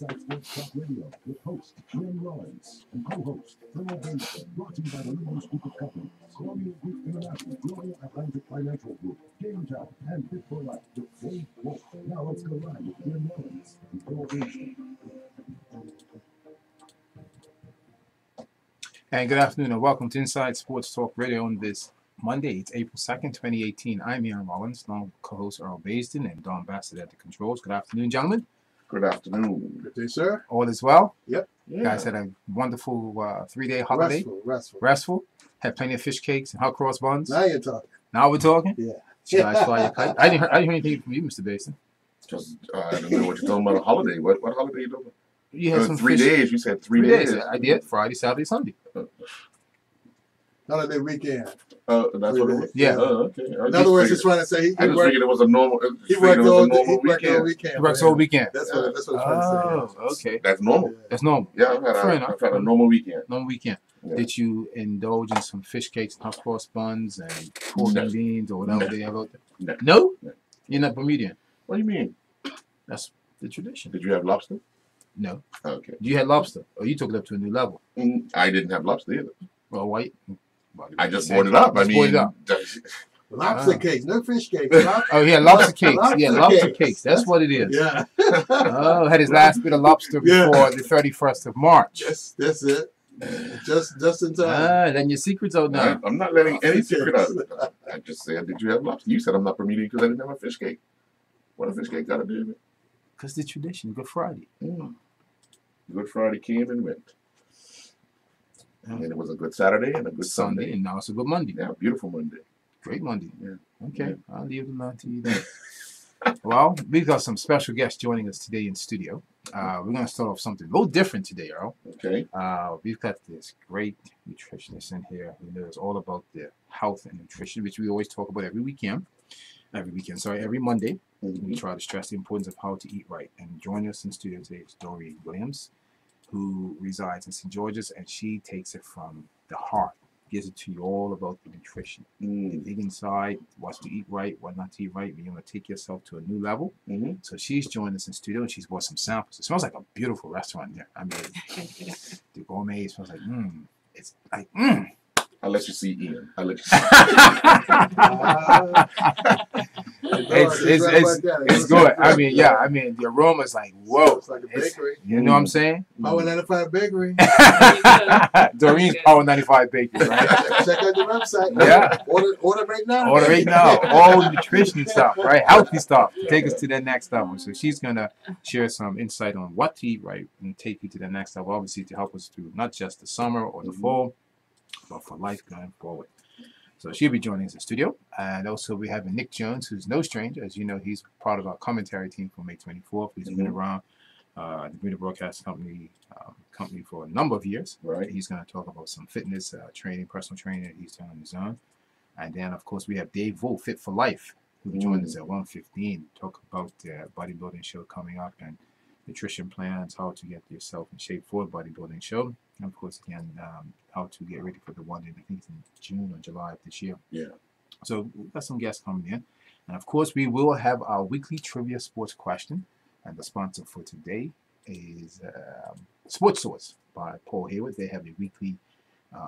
Inside Sports Talk Radio with host Jim Rollins and co-host Colonel Benson, brought to you by the Leaders Group of Companies, Colonial Group International, Global Atlantic Financial Group, Game Time, and Fit for Life with Dave Wolf. Now let's go live with Jim Rollins and Colonel Benson. And good afternoon and welcome to Inside Sports Talk Radio on this Monday. It's April 2nd, 2018. I'm Ian Rollins, along with co-host Earl Basden and Don Bassett at the controls. Good afternoon, gentlemen. Good afternoon. Good day, sir. All is well? Yep. You guys had a wonderful 3-day holiday. Restful. Had plenty of fish cakes and hot cross buns. Now you're talking. Now we're talking? Yeah. Should I fly your kite? I didn't hear anything from you, Mr. Basden. Just, I don't know what you're talking about. A holiday. What holiday you doing? You had some 3 fish. days. You said 3 days. I did. Friday, Saturday, Sunday. Holiday weekend. That's what it was? Yeah. Oh, okay. In other words, he's trying to say I just figured it was a normal. He worked all He weekend. works all weekend. That's what he's trying to say. Oh, okay. That's normal. That's normal. Yeah, I've had a normal weekend. Normal weekend. Yeah. Did you indulge in some fish cakes and hot cross buns and pork and beans or whatever they have out there? No? You're not Bermudian. What do you mean? That's the tradition. Did you have lobster? No. Okay. You had lobster. Oh, you took it up to a new level. I didn't have lobster either. Well, white. I just brought it up. Lobster cakes, no fish cakes. Oh, yeah, lobster cakes. Lobster cakes. That's what it is. Yeah. Oh, had his last bit of lobster before the 31st of March. Yes, that's it. Just in time. Then your secret's out now. I'm not letting any secret out. I just said, did you have lobster? You said I'm not Bermudian because I didn't have a fish cake. What a fish cake got to do with it? Because the tradition, Good Friday. Good Friday came and went. And it was a good Saturday and a good Sunday. And now it's a good Monday. Yeah, beautiful Monday. Great Monday. Yeah. Okay, I'll leave the line to you then. Well, we've got some special guests joining us today in studio. We're going to start off something a little different today, Earl. Okay. We've got this great nutritionist in here who knows all about the health and nutrition, which we always talk about every Monday. We try to stress the importance of how to eat right. And joining us in studio today is Doreen Williams, who resides in St. George's, and she takes it from the heart, gives it to you all about the nutrition. The vegan side, what to eat right, what not to eat right, you're going to take yourself to a new level. So she's joined us in studio, and she's brought some samples. It smells like a beautiful restaurant there. I mean, the gourmet smells like, it's like, I'll let you see Ian. I'll let you see. It's good. I mean, the aroma is like, whoa. It's like a bakery. You know what I'm saying? Power 95 Bakery. Doreen's Power 95 Bakery, right? Check out the website. Yeah. Order right now. Order right now. All nutrition stuff, right? Healthy stuff. Take us to the next level. So she's going to share some insight on what to eat right and take you to the next level, obviously, to help us through not just the summer or the fall, but for life going forward. So she'll be joining us in the studio. And also we have Nick Jones, who's no stranger. As you know, he's part of our commentary team for May 24th. He's been around the Bermuda Broadcast Company for a number of years. Right. He's going to talk about some fitness training, personal training that he's done on his own. And then, of course, we have Dave Wolf, Fit for Life, who joined us at 1:15. Talk about the bodybuilding show coming up and nutrition plans, how to get yourself in shape for the bodybuilding show. And of course, again, how to get ready for the one in, I think it's in June or July of this year. Yeah. So we've got some guests coming in. And of course, we will have our weekly trivia sports question. And the sponsor for today is Sports Source by Paul Hayward. They have a weekly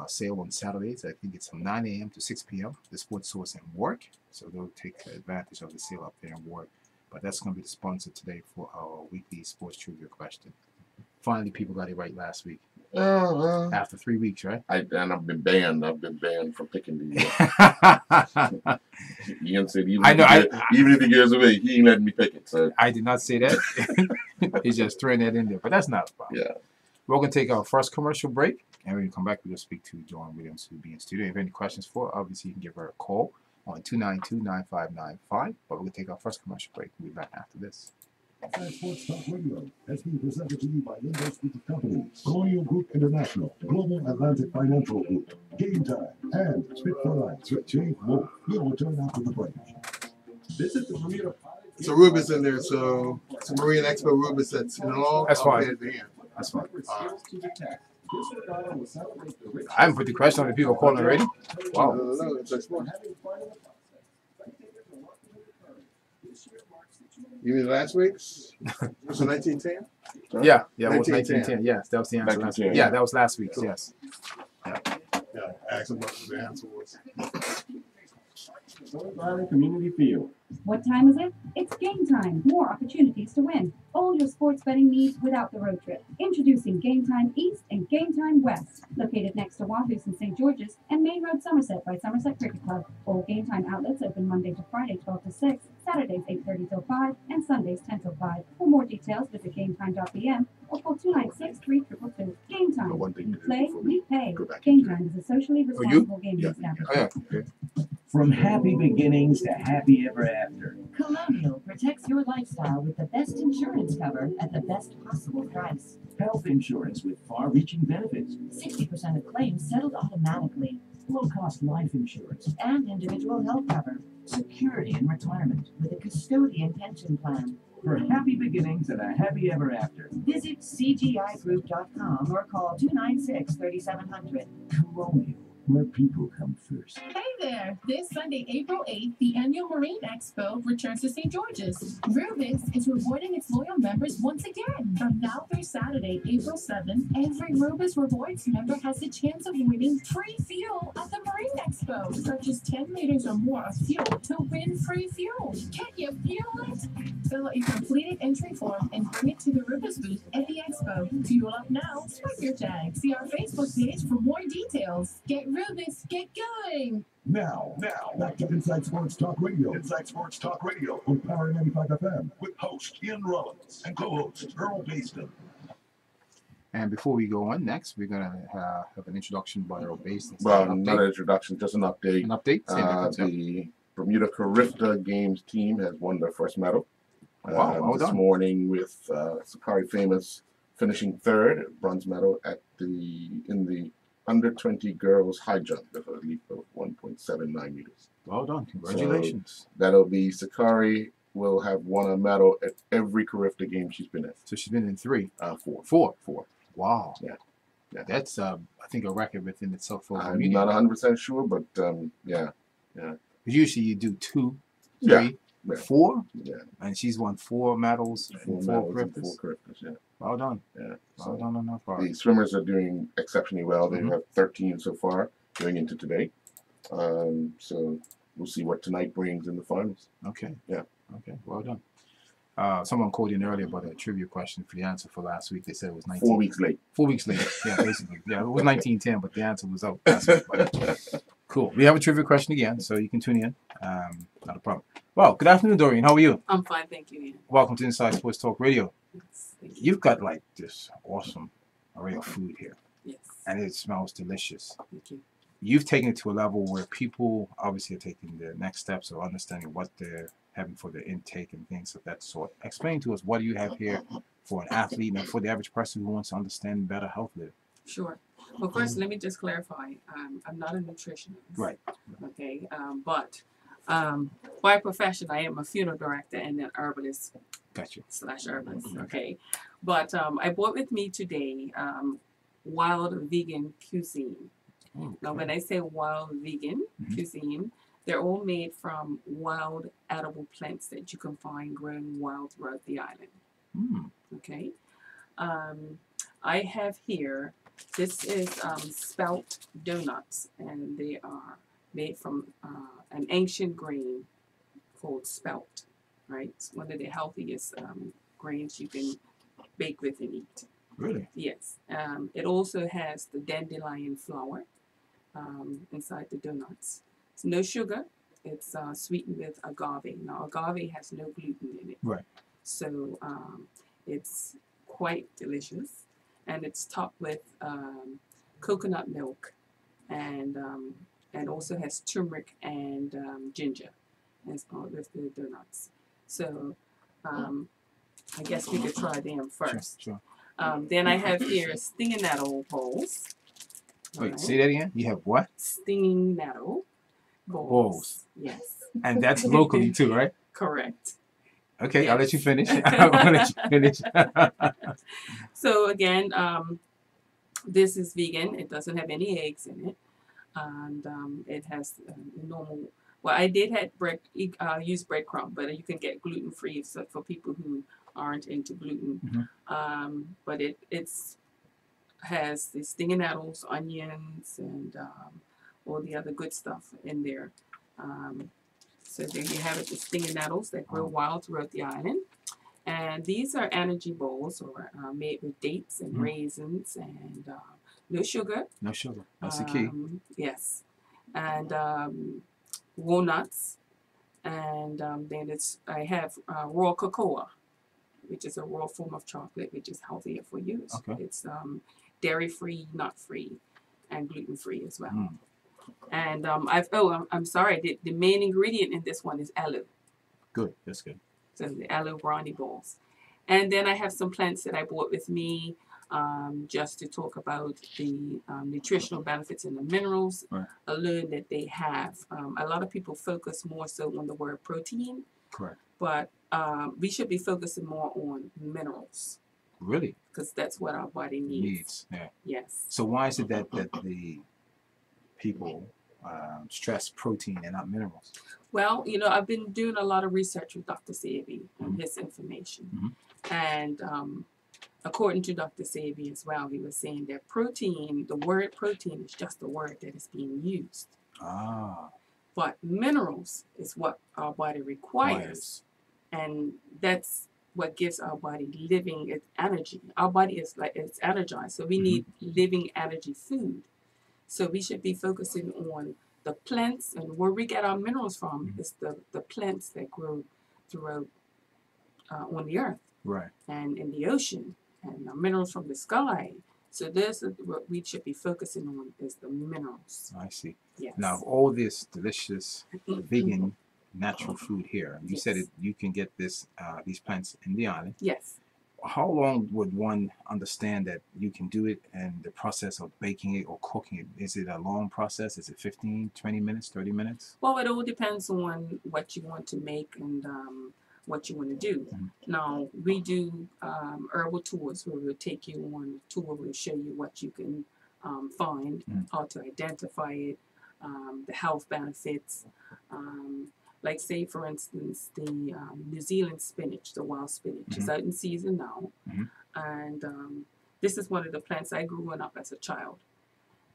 sale on Saturdays. I think it's from 9 a.m. to 6 p.m. The Sports Source in Warwick. So they'll take advantage of the sale up there in Warwick. But that's going to be the sponsor today for our weekly sports trivia question. Finally, people got it right last week. After 3 weeks, right? I've been banned. I've been banned from picking these. Ian said even if he gives away, he ain't letting me pick it. So I did not say that. He's just throwing that in there. But that's not a problem. Yeah. We're going to take our first commercial break. And when we come back, we're going to speak to Doreen Williams, who will be in studio. If you have any questions for her, obviously you can give her a call on 292-9595. But we're going to take our first commercial break. We'll be back after this. Inside Sports Talk Radio has been presented to you by Leaders Group of Companies, Colonial Group International, Global Atlantic Financial Group, Game Time, and Fit for Life with Dave Wolf. We'll return after the break. Visit the Bermuda. So Rubens in there, so it's a Marine Expo Rubens that's in long. That's fine. That's fine. I haven't put the question on the people calling already. Wow. No, it's You mean last week's? Was it 1910? Yeah, it was 1910. 1910. Yes, that was the answer last week. 1910, Yeah, yeah. that was last week's. Yes. Yeah, I asked him what the answer was. Sun Valley Community Field. What time is it? It's game time. More opportunities to win. All your sports betting needs without the road trip. Introducing Game Time East and Game Time West. Located next to Wahoo's in St. George's and Main Road, Somerset by Somerset Cricket Club. All Game Time outlets open Monday to Friday 12 to 6, Saturdays 8:30 till 5, and Sundays 10 till 5. For more details, visit gametime.pm or call 296-3222. Game Time. One thing We to do play, before we pay. go back Game into Time is a socially you? responsible gaming Yeah. establishment. Oh, yeah. Okay. From happy beginnings to happy ever after. Colonial protects your lifestyle with the best insurance cover at the best possible price. Health insurance with far-reaching benefits. 60% of claims settled automatically. Low-cost life insurance. And individual health cover Security in retirement. with a custodian pension plan. For happy beginnings and a happy ever after. Visit cgigroup.com or call 296-3700. Colonial, where people come first. Hey there! This Sunday, April 8th, the annual Marine Expo returns to St. George's. Rubik's is rewarding its loyal members once again. From now through Saturday, April 7th, every Rubik's Rewards member has the chance of winning free fuel at the Marine Expo. Purchase 10 liters or more of fuel to win free fuel. Can you feel it? Fill out your completed entry form and bring it to the Rubik's booth at the Expo. Fuel up now, swipe your tag. See our Facebook page for more details. Get Rubik's, get going! Now, back to Inside Sports Talk Radio. Inside Sports Talk Radio on Power 95 FM with host Ian Rollins and co-host Earl Baston. And before we go on, next we're gonna have an introduction by our base. Well, not an introduction, just an update. An update. Same difference, yeah. The Bermuda Carifta Games team has won their first medal. Wow, well this done. morning with Sakari Famous finishing third, bronze medal in the under 20 girls high jump with a leap of 1.79 meters. Well done. Congratulations. That'll be Sakari will have won a medal at every Carifta game she's been in. So she's been in 3. Four. 4. Wow. Yeah. That's I think a record within itself for I'm Bermuda. not 100% sure, but yeah. Usually you do 2, 3, Yeah. Yeah. 4, Yeah. and she's won 4 medals Four in 4 medals and Cariftas. 4 Cariftas, yeah. Well done. Yeah. Well done on that part. The swimmers are doing exceptionally well. They have 13 so far going into today. So we'll see what tonight brings in the finals. Okay. Yeah. Okay. Well done. Someone called in earlier about a trivia question for the answer for last week. They said it was 19. 4 weeks late. 4 weeks later. Yeah, basically. Yeah, it was 1910, but the answer was out last week. But cool. We have a trivia question again, so you can tune in. Not a problem. Well, good afternoon, Doreen. How are you? I'm fine, thank you, Ian. Welcome to Inside Sports Talk Radio. Yes, thank you. You've got like this awesome array of food here, Yes, and it smells delicious. thank you. You've taken it to a level where people obviously are taking the next steps of understanding what they're having for their intake and things of that sort. Explain to us what you have here for an athlete and for the average person who wants to understand better health living. Sure. Well, first, let me just clarify. I'm not a nutritionist. Right. Okay. But by profession, I am a funeral director and an herbalist Gotcha. / herbalist. Okay. But I brought with me today wild vegan cuisine. Now, when I say wild vegan cuisine, they're all made from wild edible plants that you can find growing wild throughout the island. Okay. I have here, this is spelt donuts, and they are made from an ancient grain called spelt, right? It's one of the healthiest grains you can bake with and eat. Really? Yes. It also has the dandelion flour inside the donuts. It's no sugar. It's sweetened with agave. Now, agave has no gluten in it. Right. So it's quite delicious. And it's topped with coconut milk and also has turmeric and ginger as with the donuts. So I guess we could try them first. Sure. Then I have here stinging nettle bowls. Wait, Right. say that again? You have what? Stinging nettle bowls. Bowls. Yes. And that's locally too, right? Correct. Okay, I'll let you Yes. finish. I'll let you finish. So again, this is vegan. It doesn't have any eggs in it, and it has normal Well, I did had use breadcrumb, but you can get gluten free for people who aren't into gluten. But it's has the stinging nettles, onions, and all the other good stuff in there. So there you have it, the stinging nettles that grow wild throughout the island. And these are energy bowls, or made with dates and raisins and no sugar. No sugar. That's the key. Yes. And walnuts. And then I have raw cocoa, which is a raw form of chocolate, which is healthier for you. Okay. It's dairy-free, nut-free, and gluten-free as well. And I'm sorry, the main ingredient in this one is aloe. Good, that's good. So the aloe brownie balls. And then I have some plants that I brought with me just to talk about the nutritional benefits and the minerals. Right. I learned that they have. A lot of people focus more so on the word protein. Correct. But we should be focusing more on minerals. Really? Because that's what our body needs. Yeah. Yes. So why is it that the people stress protein and not minerals? Well, I've been doing a lot of research with Dr. Seavey on his information. And according to Dr. Seavey as well, he was saying that protein, the word protein is just a word that is being used. But minerals is what our body requires. And that's what gives our body living energy. Our body is it's energized. So we need living energy food. So we should be focusing on the plants, and where we get our minerals from is the plants that grow throughout on the earth, right, and in the ocean, and the minerals from the sky. So this is what we should be focusing on, is the minerals. I see. Yes. Now, all this delicious vegan natural food here, you said you can get these plants in the island. Yes. How long would one understand that you can do it, and the process of baking it or cooking it? Is it a long process? Is it 15, 20 minutes, 30 minutes? Well, it all depends on what you want to make and what you want to do. Now, we do herbal tours where we'll take you on a tour. We'll show you what you can find, how to identify it, the health benefits. Like, say, for instance, the New Zealand spinach, the wild spinach, is out in season now. And this is one of the plants I grew up as a child.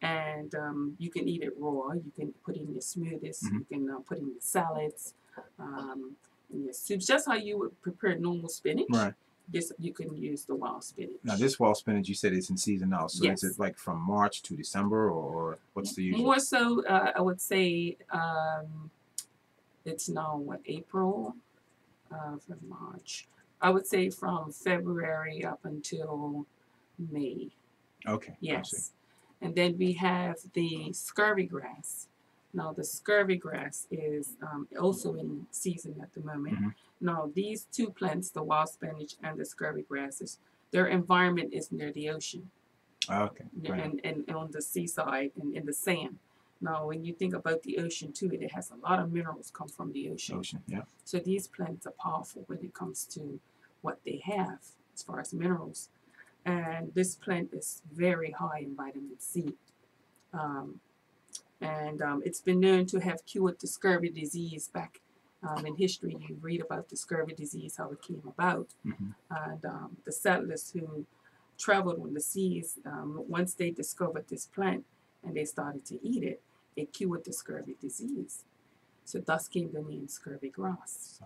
And you can eat it raw. You can put it in your smoothies. You can put it in your salads, in your soups. Just how you would prepare normal spinach. Right. This, you can use the wild spinach. Now, this wild spinach, you said it's in season now. So Yes. is it like from March to December, or what's the usual? More so, I would say it's now, April, from March. I would say from February up until May. Okay. Yes. And then we have the scurvy grass. Now, the scurvy grass is also in season at the moment. Now, these two plants, the wild spinach and the scurvy grasses, their environment is near the ocean. Okay. And on the seaside and in the sand. Now, when you think about the ocean too, it has a lot of minerals come from the ocean. So these plants are powerful when it comes to what they have as far as minerals. And this plant is very high in vitamin C. It's been known to have cured the scurvy disease back in history. You read about the scurvy disease, how it came about. And the settlers who traveled on the seas, once they discovered this plant and they started to eat it, it cured the scurvy disease. So thus came the name scurvy grass.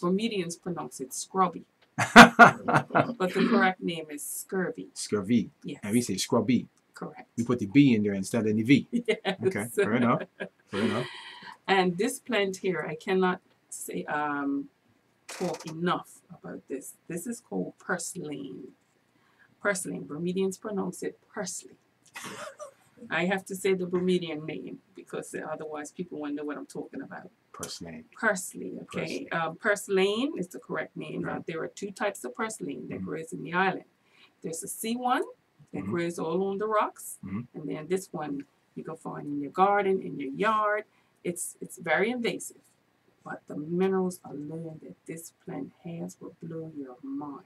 Bermudians pronounce it scrubby. But the correct name is scurvy. Scurvy. Yes. And we say scrubby. Correct. We put the B in there instead of the V. Yes. Okay, fair enough. Fair enough. And this plant here, I cannot say talk enough about this. This is called purslane. Purslane. Bermudians pronounce it parsley. I have to say the Bermudian name because otherwise people won't know what I'm talking about. Purslane. Parsley, okay. Purslane is the correct name. Right. There are two types of purslane that grows in the island. There's a sea one that grows all on the rocks, and then this one you can find in your garden, in your yard. It's very invasive, but the minerals alone that this plant has will blow your mind.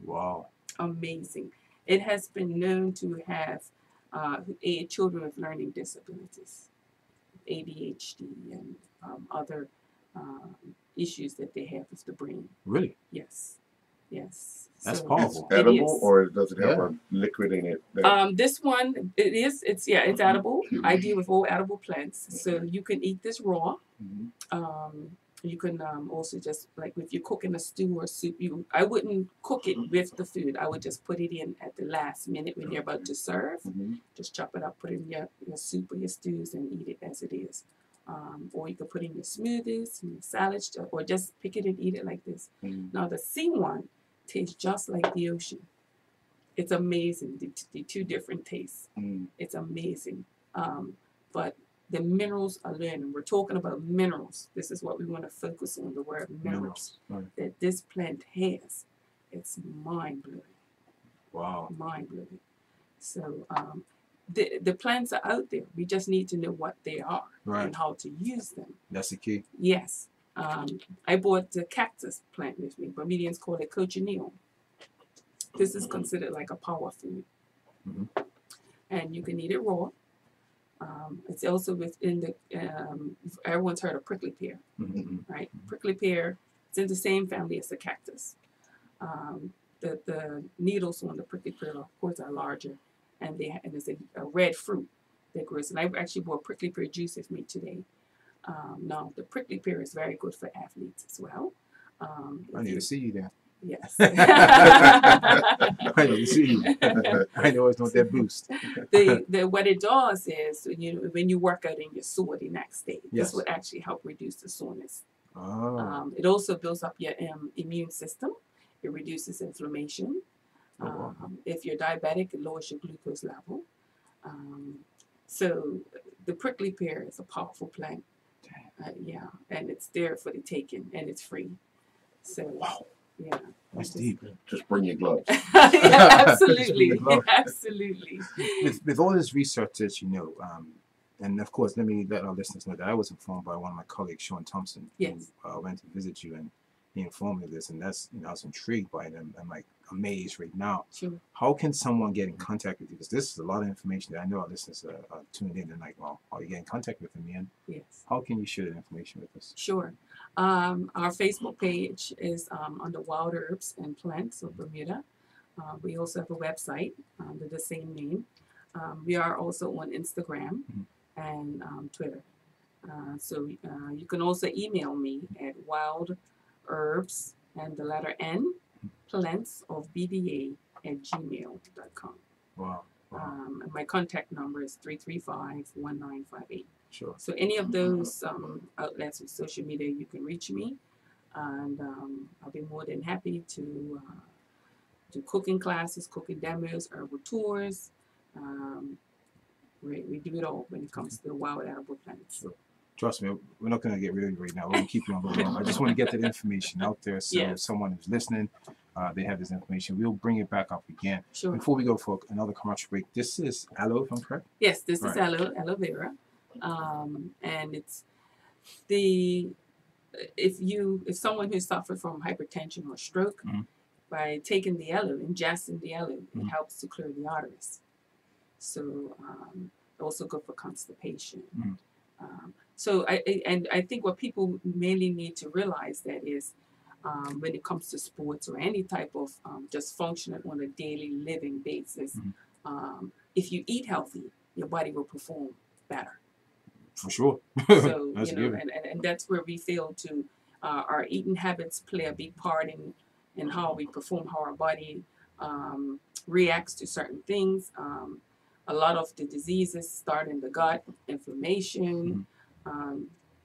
Wow. Amazing. It has been known to have aid children with learning disabilities, ADHD, and other issues that they have with the brain. Really? Yes, yes. That's So powerful. It's edible, is. or does it have Yeah. a liquid in it? That, This one, it's edible. I deal with all edible plants. So you can eat this raw. You can also just, like if you're cooking a stew or soup, I wouldn't cook it with the food. I would just put it in at the last minute when you're about to serve. Just chop it up, put it in your soup or your stews and eat it as it is. Or you could put it in your smoothies, in your salads, or just pick it and eat it like this. Now the sea one tastes just like the ocean. It's amazing, the two different tastes. It's amazing. But the minerals are learning. We're talking about minerals. This is what we want to focus on, the word minerals. Right. That this plant has. It's mind-blowing. Wow. Mind-blowing. So the plants are out there. We just need to know what they are and how to use them. That's the key. Yes. I bought the cactus plant with me. Bermudians call it cochineal. This is considered like a power food. And you can eat it raw. It's also within the, everyone's heard of prickly pear, right? Prickly pear, it's in the same family as the cactus. The needles on the prickly pear, of course, are larger, and there's a red fruit that grows. And I actually bought prickly pear juice with me today. Now, the prickly pear is very good for athletes as well. I need to see you there. Yes. I need to see you. I always want that boost. What it does is, when you work out and you're sore the next day, this would actually help reduce the soreness. Oh. It also builds up your immune system. It reduces inflammation. If you're diabetic, it lowers your glucose level. So the prickly pear is a powerful plant. Yeah, and it's there for the taking, and it's free. So, yeah. That's deep. just bring your gloves. Yeah, absolutely. Absolutely. With all this research that you know, and of course, let me let our listeners know that I was informed by one of my colleagues, Sean Thompson, who went to visit you, and he informed me of this, and that's, I was intrigued by it. I'm like amazed right now. Sure. How can someone get in contact with you? Because this is a lot of information that I know our listeners are tuned in and like, well, how you get in contact with me, and how can you share that information with us? Sure. Our Facebook page is under Wild Herbs and Plants of Bermuda. We also have a website under the same name. We are also on Instagram and Twitter. So you can also email me at wildherbs and the letter N, plants of BDA @gmail.com. Wow. And my contact number is 335-1958. Sure. So any of those outlets of social media, you can reach me, and I'll be more than happy to do cooking classes, cooking demos, herbal tours. We do it all when it comes to the wild edible plants. Sure. Trust me, we're not going to get rid of you right now. We're going to keep you on the line. I just want to get that information out there, so if someone who's listening, they have this information. We'll bring it back up again. Sure. Before we go for another commercial break, this is aloe, if I'm correct? Yes, this is aloe vera. And it's if someone who suffered from hypertension or stroke, by taking the aloe, ingesting the aloe, it helps to clear the arteries. So also good for constipation. So I think what people mainly need to realize that is when it comes to sports or any type of just functioning on a daily living basis, if you eat healthy, your body will perform better. For sure. So that's and that's where we feel to our eating habits play a big part in how we perform, how our body reacts to certain things. A lot of the diseases start in the gut, inflammation.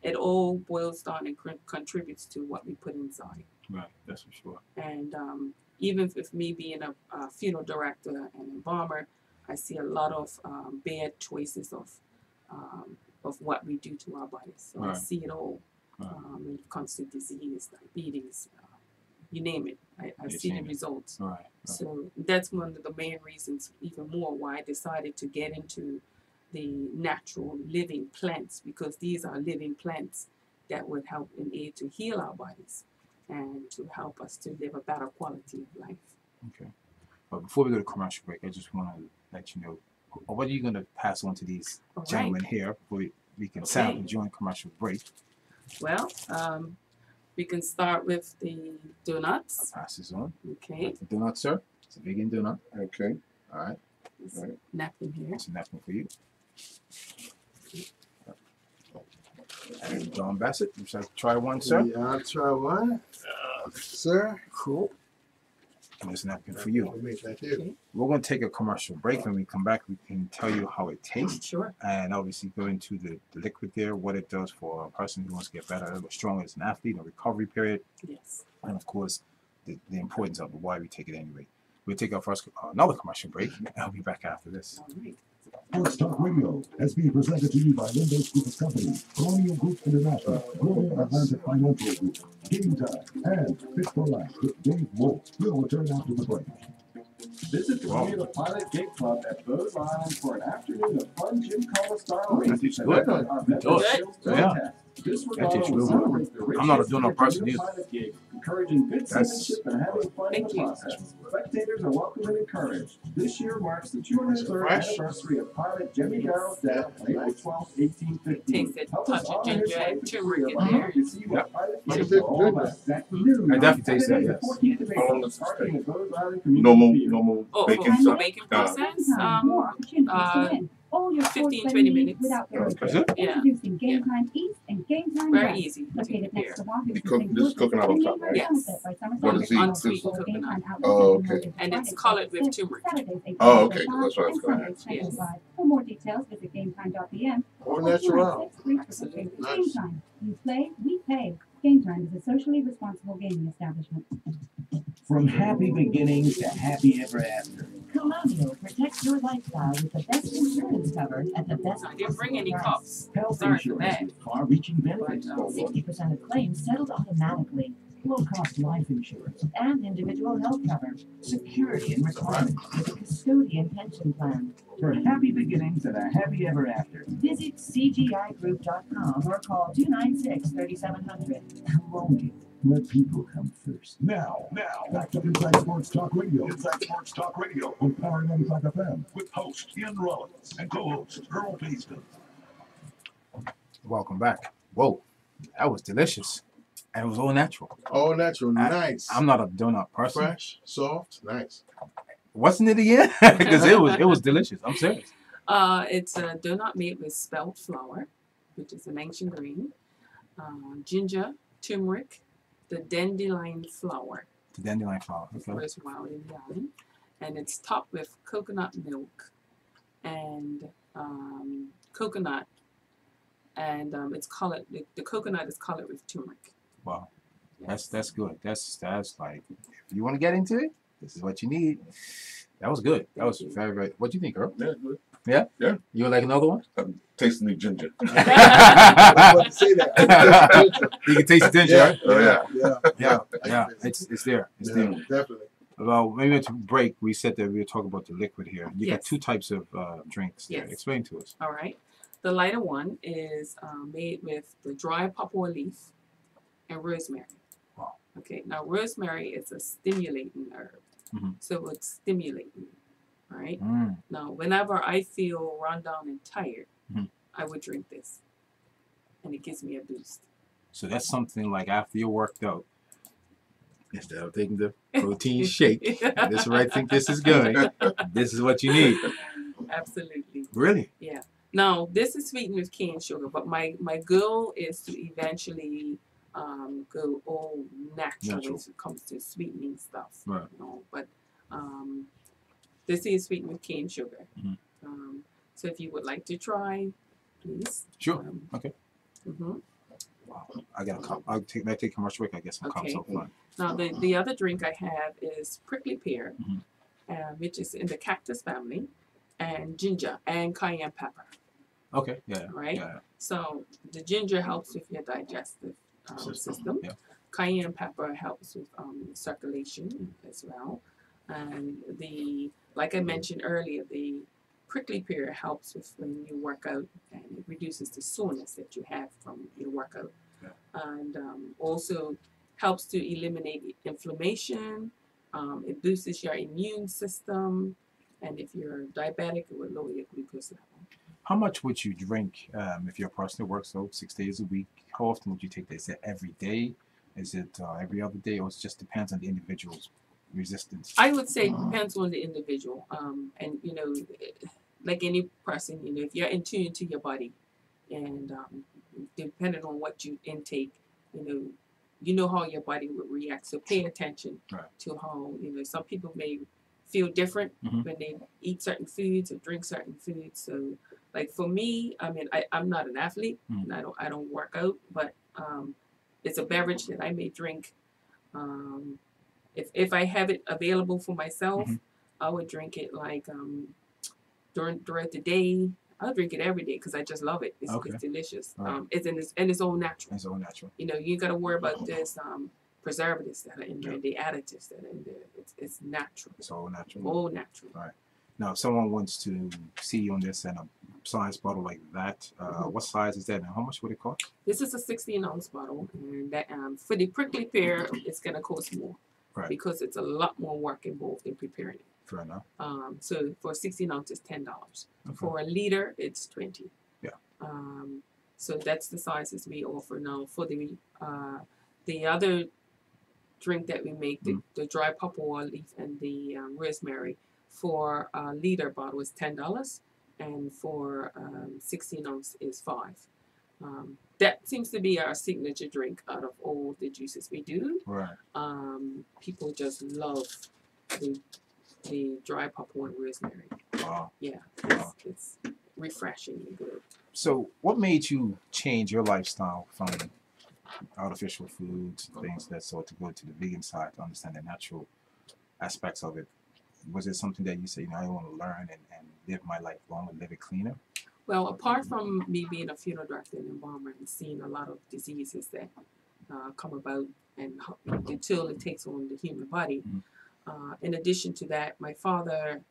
It all boils down and contributes to what we put inside. Right, that's for sure. And even with me being a funeral director and embalmer, I see a lot of bad choices of what we do to our bodies. So I see it all when it comes to disease, diabetes, you name it. I see the results. Right. So that's one of the main reasons, even more, why I decided to get into the natural living plants, because these are living plants that would help and aid to heal our bodies and to help us to live a better quality of life. Okay. But before we go to commercial break, I just want to let you know, what are you going to pass on to these gentlemen here before we can sound and join commercial break? Well, we can start with the donuts. Pass this on. Okay. The donut, sir. It's a vegan donut. Okay. All right. This Right. napkin here. That's a napkin for you. And John Bassett, would you like to try one, sir? Yeah, I'll try one. Sir. Cool. And this napkin for you. Thank you. We're going to take a commercial break. When we come back, we can tell you how it tastes. Sure. And obviously go into the liquid there, what it does for a person who wants to get better, a little stronger as an athlete, a recovery period, Yes. and of course, the importance of it, why we take it anyway. We'll take our first another commercial break, and I'll be back after this. All right. Sports Talk Radio has been presented to you by Lindo's Group of Companies, Colonial Group International, Global Atlantic Financial Group, Game Time, and Fit for Life with Dave Wolf. We'll return after the break. Visit the Bermuda Pilot Gig Club at Rhode Island for an afternoon of fun gym collar style races. Good. Our veteran Good. sales Yeah. contest. This That regatta tastes will real celebrate the I'm not a richest donut person Bermuda either. Pilot Gig, encouraging good That's- seamanship and having fun in Thank the you. process. Spectators are welcome and encouraged. This year marks the 203rd Fresh. anniversary of pilot Jimmy Darrell's death on April 12, 1815. Taste it. Help us Touch of honor his ginger life and and turmeric career in by there. helping to see what pilot Like gigs this are all goodness. about. That noon I on definitely taste that, Saturday, the yes. 14th of How April, long does this parking take? at Rhode Island Community Field. Normal Oh, bacon for stuff. baking Yeah. process, Game Time, more opportunities to win. All your 15, sports 20 betting needs minutes. without the road Is trip. it? Yeah. Introducing Game Yeah. Time East and Game Time very West. easy to Located next prepare. to Wahoo You cook- St. this is George's coconut on and top, Main right? Yes. Sunset by Somerset. What is it? Unsweetened Full Game coconut. Time outlets Oh, are okay. promoted And it's Fridays colored 8 with to 6, turmeric. Saturdays 8 Oh, to okay, 5, that's what I was and gonna Sundays 10 to Yes. 5. For more details, visit GameTime.pm All or natural. 296-333. Absolutely. Game Nice. Time. You play, we pay. Game Time is a socially responsible gaming establishment. From happy beginnings to happy ever after. Colonial protects your lifestyle with the best insurance cover at the best I didn't bring any price. cups. Health Sorry for insurance that. with far-reaching benefits. But, 60% of claims settled automatically. Low-cost life insurance. And individual health cover Security in retirement. with a custodian pension plan. For happy beginnings and a happy ever after. Visit cgigroup.com or call 296-3700. Colonial, where people come first. Now, back to Inside Sports Talk Radio. Inside Sports Talk Radio on Power 95 FM with host Ian Rollins and co-host Earl Payson. Welcome back. Whoa, that was delicious. And it was all natural. All natural. Nice. I'm not a donut person. Fresh, soft, nice. Wasn't it again? Because it was delicious. I'm serious. It's a donut made with spelt flour, which is an ancient green, ginger, turmeric, the dandelion flour, The dandelion flour. Okay. first wild in the island, and it's topped with coconut milk and coconut, and it's colored. The coconut is colored with turmeric. Wow. Yes. That's good. That's like, if you want to get into it, this is what you need. That was good. That was very, very. What do you think, Earl? Yeah, good. Yeah? Yeah. You would like another one? I'm tasting the ginger. I was about to say that. You can taste the ginger, Yeah. right? Oh, yeah. Yeah. Yeah. It's there. It's Yeah, there. definitely. Well, maybe to break, we said that we were talking about the liquid here. You got Yes. two types of drinks there. Yes. Explain to us. All right. The lighter one is made with the dry papaw leaf and rosemary. Wow. Okay. Now, rosemary is a stimulating herb, Mhm. so it's stimulating. All right. Mm. Now, whenever I feel run down and tired, Mhm. I would drink this, and it gives me a boost. So that's something like after you're worked out, instead of taking the protein shake, this is where I think this is going. This is what you need. Absolutely. Really? Yeah. Now, this is sweetened with cane sugar, but my goal is to eventually go all natural Natural. when it comes to sweetening stuff. Right. You know, but this is sweetened with cane sugar. Mhm. So if you would like to try, please. Sure. Okay. Mhm. Wow. I got a cup. I'll take my commercial break. I get some cups Okay. up front. Now, the other drink I have is prickly pear, Mhm. which is in the cactus family, and ginger and cayenne pepper. Okay. Yeah. Right? Yeah. So the ginger helps with your digestive system. Yeah. Cayenne pepper helps with circulation as well. And like I mentioned earlier, the prickly pear helps with when you work out, and it reduces the soreness that you have from your workout. Yeah. And also helps to eliminate inflammation. It boosts your immune system. And if you're diabetic, it will lower your glucose level. How much would you drink if you're a person who works out 6 days a week? How often would you take this? Is it every day? Is it every other day? Or it just depends on the individual's resistance? I would say it depends on the individual. And, you know, like any person, you know, if you're in tune to your body and depending on what you intake, you know how your body would react. So pay attention to how, you know, some people may feel different when they eat certain foods or drink certain foods. So like for me, I mean, I'm not an athlete and I don't work out, but it's a beverage that I may drink. If I have it available for myself, I would drink it like throughout the day. I'll drink it every day because I just love it. It's delicious. It's in its own natural. It's all natural. You know, you got to worry about this preservatives that are in there, the additives that are in there. It's natural. It's all natural. All natural. Right. Now, if someone wants to see you on this in a size bottle like that, what size is that and how much would it cost? This is a 16-ounce bottle, and that for the prickly pear, it's going to cost more because it's a lot more work involved in preparing it. Fair enough. So for 16 ounces, $10. For a liter, it's $20. Yeah. So that's the sizes we offer now. For the other drink that we make, the dry papawa leaf and the rosemary, for a liter bottle is $10, and for 16 ounce is $5. That seems to be our signature drink out of all the juices we do. Right. People just love the dry papawa and rosemary. Wow. Yeah, it's refreshing and good. So what made you change your lifestyle from artificial foods and things that sort to go to the vegan side to understand the natural aspects of it? Was it something that you say, I want to learn and live my life longer, live it cleaner? Well, apart from me being a funeral director and embalmer and seeing a lot of diseases that come about and until it takes on the human body, in addition to that, my father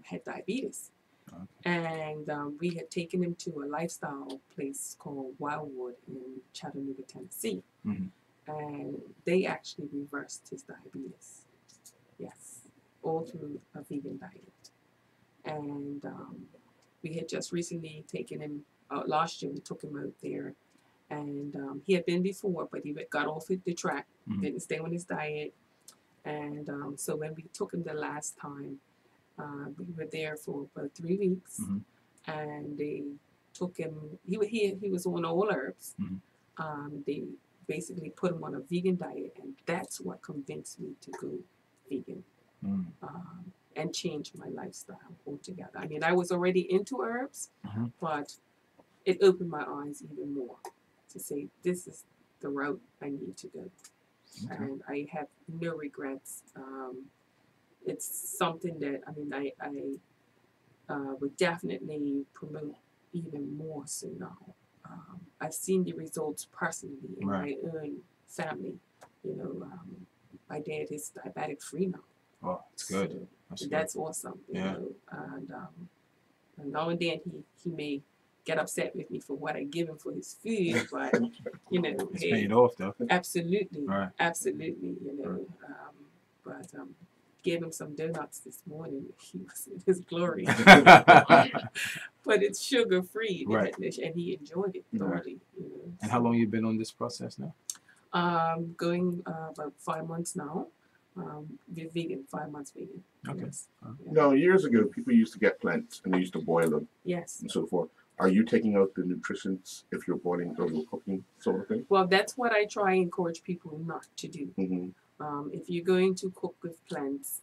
had diabetes. And we had taken him to a lifestyle place called Wildwood in Chattanooga, Tennessee. And they actually reversed his diabetes. Yes, all through a vegan diet. And we had just recently taken him, last year we took him out there. And he had been before, but he got off the track, didn't stay on his diet. And so when we took him the last time, we were there for about 3 weeks, and they took him. He was on all herbs. They basically put him on a vegan diet, and that's what convinced me to go vegan and change my lifestyle altogether. I mean, I was already into herbs, but it opened my eyes even more to say this is the route I need to go. And I have no regrets. It's something that, I mean, I would definitely promote even more so now. I've seen the results personally in my own family. You know, my dad is diabetic free now. Oh, that's good. That's awesome. You know? And now and then he may get upset with me for what I give him for his food, but you know, it's paying off though. Absolutely, absolutely. You know, but gave him some donuts this morning. He was in his glory. But it's sugar free, and he enjoyed it thoroughly. You know, and how long you been on this process now? Going about 5 months now. We're vegan, 5 months vegan. Okay. Yes. Now, years ago, people used to get plants and they used to boil them. Yes. And so forth. Are you taking out the nutrients if you're boiling or you're cooking, sort of thing? Well, that's what I try and encourage people not to do. If you're going to cook with plants,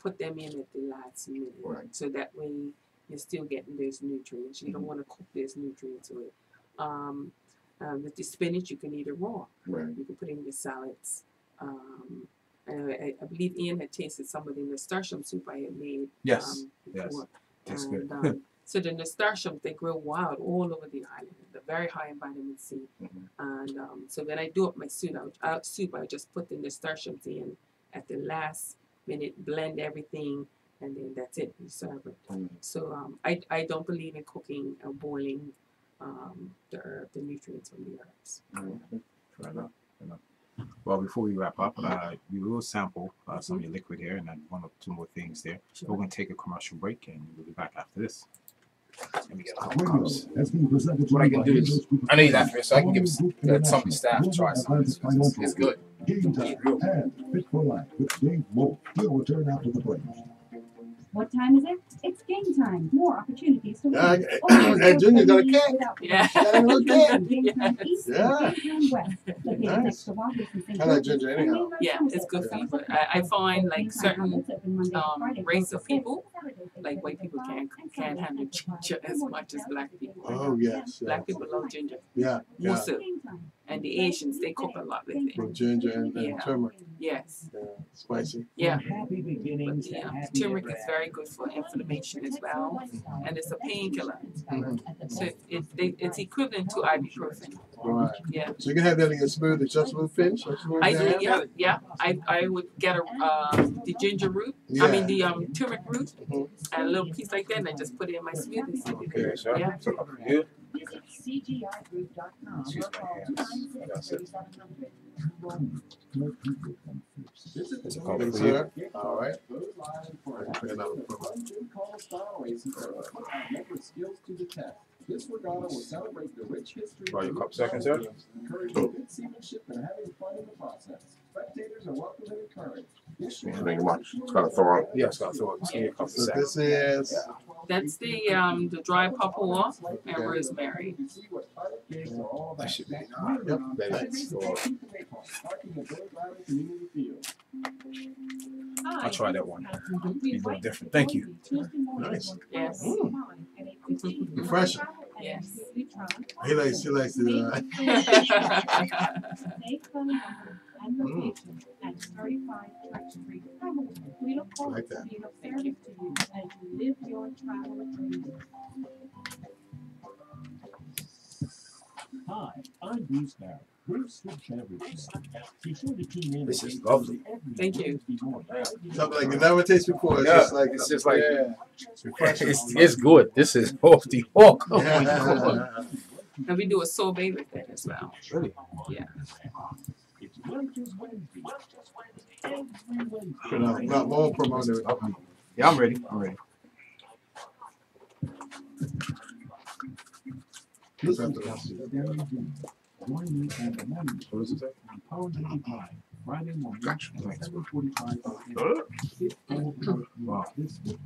put them in at the last minute. So that way you're still getting those nutrients. You don't want to cook those nutrients with. With the spinach, you can eat it raw. You can put it in your salads. I believe Ian had tasted some of the nasturtium soup I had made. Yes. Before. That's And, good. so the nasturtiums, they grow wild all over the island. They're very high in vitamin C. And so when I do up my soup, I just put the nasturtiums in at the last minute, blend everything, and then that's it. You serve it. So I don't believe in cooking or boiling the nutrients from the herbs. Fair enough. Well, before we wrap up, we will sample some of your liquid here and then 1 or 2 more things there. We're going to take a commercial break and we'll be back after this. Let me get a couple Radio cups. has been presented to What I you can by do is, Windows Group of I know you Companies, that first, so I can give Colonial Group some of the International, staff to try Global some of this. Advanced It's Financial good. Game Time, It's real good. and Fit for Life with Dave Moore. We'll return after the break. What time is it? It's game time. More opportunities to win. Yeah, All your that sports Junior got a betting cat. needs without the Yeah. road trip. Got a little cat. Introducing Game Time East Yeah. and Game Time West. Located Nice. next to Wahoo's and St. I like George's ginger and anyhow. Main Road, Yeah, it's Somerset. good for you. But I find like Game Time certain outlets open Monday to Friday, race 4 of to 6, people, Saturday, like white people can't handle ginger as much as black people. Oh, yes. Black people love ginger. Yeah, More yeah. so. And the Asians, they cook a lot with it. With ginger and Yeah. turmeric. Yes. Yeah, spicy. Yeah. Happy But beginnings to yeah, happy turmeric ever is very good for inflammation as well, and it's a painkiller. So it's equivalent to ibuprofen. Right. Yeah. So you can have that in your smoothie, just with pinch. I do, yeah. I would get the ginger root. I mean the turmeric root, and a little piece like that, and I just put it in my smoothie. Okay, so Yeah. so for you. Visit CGIgroup.com Excuse or my call hands. That's it. 963-3700. Visit the It's a couple Yes, for you. sir. All right. Rose Island for an Put it out. afternoon of fun gym call style races that will put our members' skills to the test. This regatta will celebrate the rich history Right, of a couple the seconds, sir. games, encouraging good seamanship and having fun in the process. Spectators are welcome and encouraged. This year, Thank you much. It's got to throw out. Yeah, it's got to throw it. Just give me a couple So seconds. this is That's the dry papaw and rosemary. you see what pilot games are all That about. should be Yep. that is so, Parking at Rose Island Community Field. I'll try that one. Be a little different. Thank you. nice. Yes. Refreshing. Yes. He likes the And location at 35 Church Street, Hamilton. We look forward Like to that. being of service to you as you live your travel dreams. Hi, I'm Bruce Barrett. Bruce Food Beverages. Be sure to tune in. This is lovely. every Thank you. Wednesday morning. something like you never tasted before. It's Yeah, just like it's just like- yeah. It's good. This is off the hook. Oh my God. Yeah. And we do a sorbet with it as well. Really? Yeah. It's Wednesdays. Every Wednesday. No, not more promote it. Yeah, I'm ready. I'm ready. This is Darren Jr. Join me at the morning What does it say? on Power 95, Friday morning at Gotcha. Thanks. 7:45 Wow.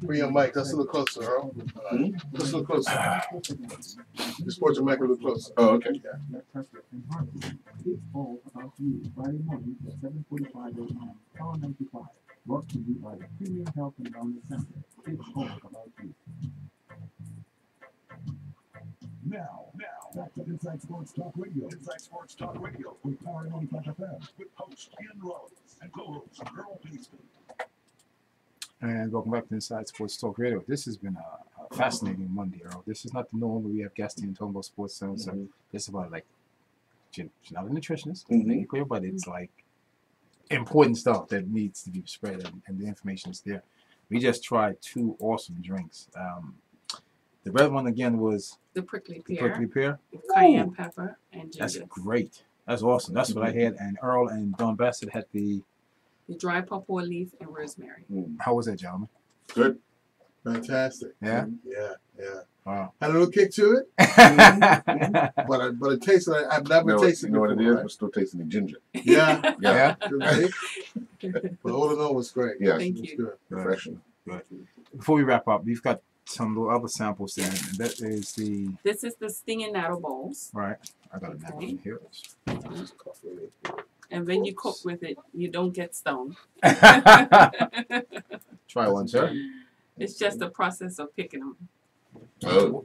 Bring your mic just a little closer, Earl. Just a little closer. Just put your mic a little closer. Oh, okay. It's all about you. Friday morning at 7:45 a.m. Power 95. Brought to you by the Premier Health and Wellness Center. It's all about you. Now, back to Inside Sports Talk Radio. Inside Sports Talk Radio with Power 95 FM with host Ian Rhodes and co-host Earl Paisley. And welcome back to Inside Sports Talk Radio. This has been a fascinating Monday, Earl. This is not the norm where we have guests in talking about sports. So this is about like, she's not a nutritionist, make it clear, but it's like important stuff that needs to be spread, and the information is there. We just tried two awesome drinks. The red one again was The prickly the pear, prickly pear. with cayenne pepper, and That's ginger. great. That's awesome. That's what I had. And Earl and Don Bassett had the. The dry papaw leaf and rosemary. How was that, gentlemen? Good. Fantastic. Yeah. Yeah, yeah. Wow. Had a little kick to it, but it tastes like I've never tasted You know what it before, is? We're still tasting the ginger. right? Yeah. Yeah. But all in all, was great. Yes. Thank It's you. good. Refreshing. Before we wrap up, we've got some little other samples there, and that is the This is the stinging nettle bowls. right. I got a napkin here. And when you cook with it, you don't get stoned. Try one, sir. It's just the process of picking them. Oh,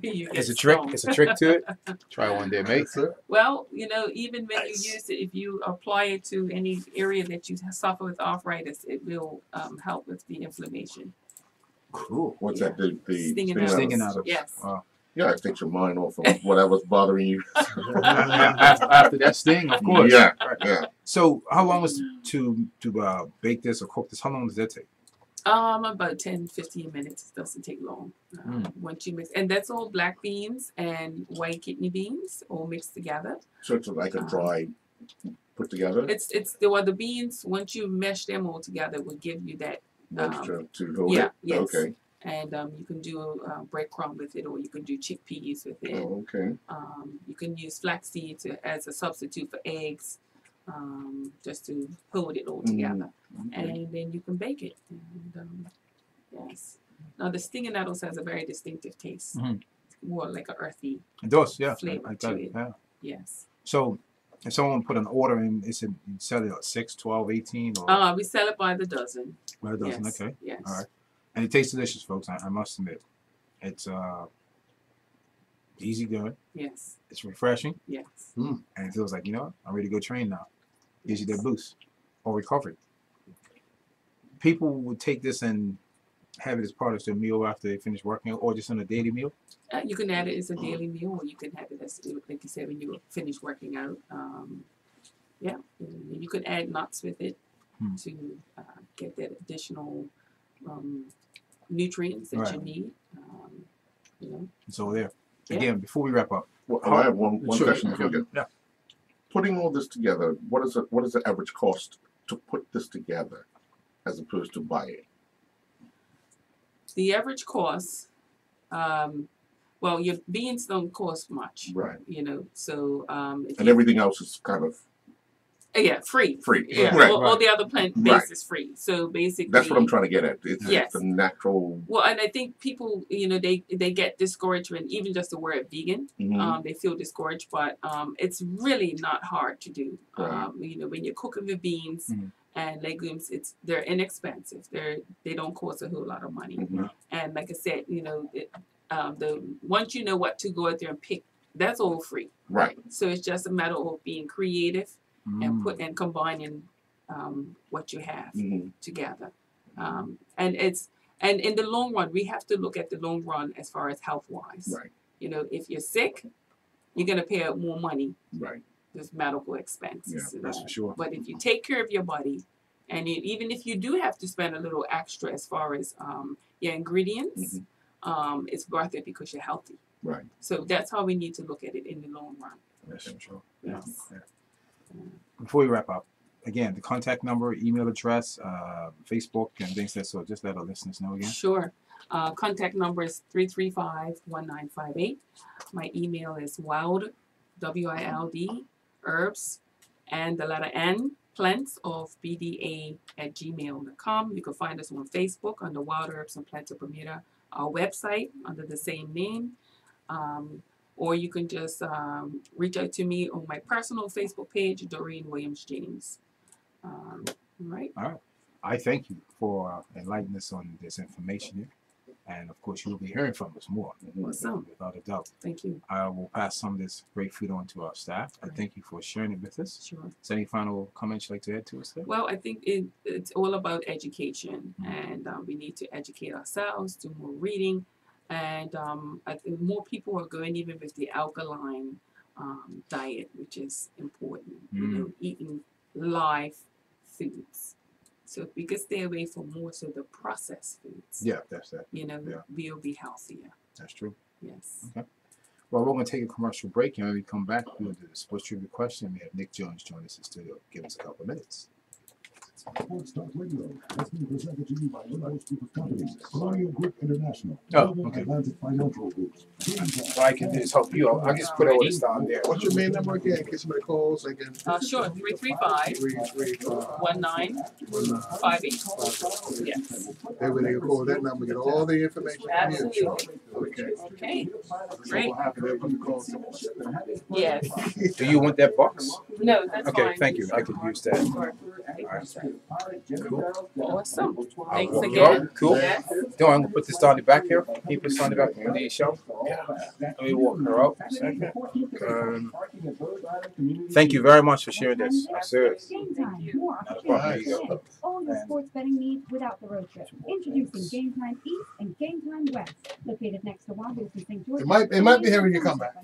You get It's a trick. stoned. It's a trick to it. Try one there, mate. Well, you know, even when Nice. you use it, if you apply it to any area that you suffer with arthritis, it will help with the inflammation. Cool. what's that? The Stinging out. Stinging out of. Yes. Wow. Yeah, it takes your mind off of whatever's bothering you. After that sting, of course. Yeah, Right. yeah. So, how long was to bake this or cook this? How long does that take? About 10-15 minutes. It doesn't take long. Once you mix, and that's all black beans and white kidney beans all mixed together. So it's like a dry put together It's the beans. Once you mesh them all together, will give you that mixture to hold yeah, it. yes. Okay. and you can do breadcrumb with it, or you can do chickpeas with it. Oh, okay. You can use flaxseed as a substitute for eggs, just to hold it all together, and then you can bake it. And yes, now the stinging nettles has a very distinctive taste, more like an earthy. It does, yeah. Flavor I to got it. it. Yeah. Yes. So, if someone put an order in, is it you sell it at 6, 12, 18, or We sell it by the dozen. by a dozen? Yes. Okay. Yes. All right. And it tastes delicious, folks. I must admit, it's easy going. Yes. It's refreshing, Yes. and it feels like, you know, I'm ready to go train now. Gives you that boost or recovery. People would take this and have it as part of their meal after they finish working, or just on a daily meal. You can add it as a daily meal, or you can have it as, like you said, when you finish working out. Yeah, you could add nuts with it to get that additional nutrients that you need. You know. It's over there. Again, before we wrap up, Well, I have one Sure. question before we get. Yeah. Putting all this together, what is the average cost to put this together, as opposed to buy it? The average cost, well, your beans don't cost much, Right. you know. So And everything else is kind of free. free. Yeah, Right. all the other plant base is free. So basically, That's what I'm trying to get at. It's Yes. the natural. Well, and I think people, you know, they get discouraged when even just the word vegan, they feel discouraged, but it's really not hard to do. Right. You know, when you're cooking with beans and legumes, they're inexpensive. They don't cost a whole lot of money. And like I said, you know, once you know what to go out there and pick, that's all free. Right. So it's just a matter of being creative and combining what you have together. And in the long run, we have to look at the long run as far as health wise. Right. You know, if you're sick, you're gonna pay out more money. Right. There's medical expenses. Yeah, that's for sure. But if you take care of your body, and even if you do have to spend a little extra as far as your ingredients, it's worth it because you're healthy. Right. So that's how we need to look at it in the long run. That's for sure. Yes. Yeah. Before we wrap up, again, the contact number, email address, Facebook, and things like that. So just let our listeners know again. Sure. Contact number is 335-1958. My email is wild, WILD, herbs, and the letter N, plants of BDA@gmail.com. You can find us on Facebook under Wild Herbs and Plants of Bermuda. Our website under the same name. Or you can just reach out to me on my personal Facebook page, Doreen Williams James. Right. All right. I thank you for enlightening us on this information here. And of course, you'll be hearing from us more. Awesome. Without a doubt. Thank you. I will pass some of this great food on to our staff. I thank you for sharing it with us. Sure. Is there any final comments you'd like to add to us there? Well, I think it's all about education, and we need to educate ourselves, do more reading, and I think more people are going even with the alkaline diet, which is important. You know, eating live foods. So if we could stay away from more so the processed foods, Yeah, that's that. you know, Yeah. we'll be healthier. That's true. Yes. Okay. Well, we're going to take a commercial break, and when we come back, we'll do the sports trivia question. We have Nick Jones join us in the studio. Give us a couple of minutes. Sports Talk Radio has been presented to you by Linus Group of Companies, Colonial Group International, Oh, Global okay. Atlantic Financial Group. What I can do is help you out. I just put all this down there. What's your main number again, in case somebody calls? Again. Sure. 335 1958. Yes. That way they can call that number, get all the information from you. Absolutely. Okay. Okay. So Great. we'll have to call Yes. Do you want that box? No, that's Okay, fine. thank you. I could use that. Sure. Awesome. Thanks Cool. again. Cool. Yes. Do I'm gonna put this on the back here. Keep this on the back of the shelf. Let me walk her out a second. Thank you very much for sharing this. I'm serious. Game time. More Not a problem. opportunities There to you win. go. All your sports betting needs without the road trip. Introducing Game Time East and Game Time West, located next to Wahoo's in St. George. It might be here when you come back.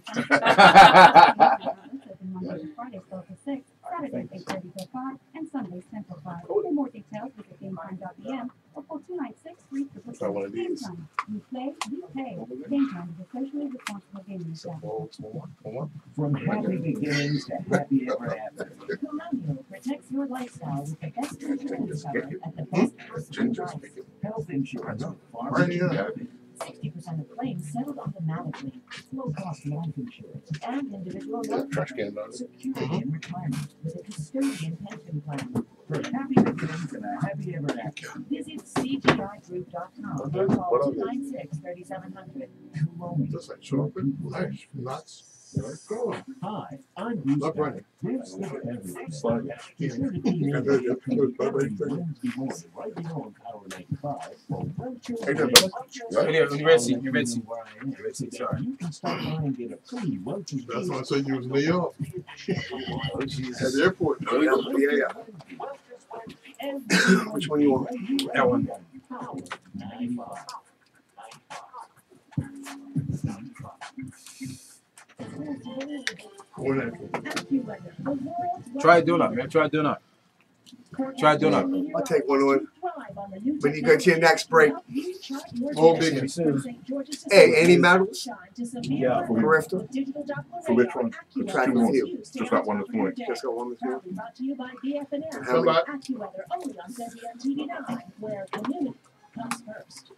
Open Monday to Friday, 12 to 6, Saturdays 8:30 to 5, and Sundays 10 to 5. For more details, visit GameTime.pm or call 296-3666. Try one of Game these. Time. You play, we pay. Game Time is a socially responsible gaming establishment. From happy beginnings to happy ever after. Colonial protects your lifestyle with the best insurance cover at the best possible Ginger price. speaking. health insurance. Right here. 60% of claims settled automatically. Low-cost life insurance. And individual Yeah, life trash can down. security in retirement with a custodian pension plan. For happy beginnings and a happy ever after. Visit cgigroup.com or call 296-3700. Just like chocolate, nice, nuts. Hi, I'm Bruce. Not running. This is everything. Slide. Be sure to tune in every Wednesday morning right here on Power 95 for Roadshow. Hey, good, Right here, you ready? You ready? Sorry. You can stop by and get a free Roadshow. That's why I said you was in New York. Oh, At Jesus. the airport. Yeah. Which one you want? That one. Power 95. Try donut, man. Try donut. Try donut. I'll take one on. When you go to your next break. All big. Hey, any medals? Yeah. For Rifter? For which one? For track and field. Just got one this morning. Just got one this morning. And how How many? about Where community comes first.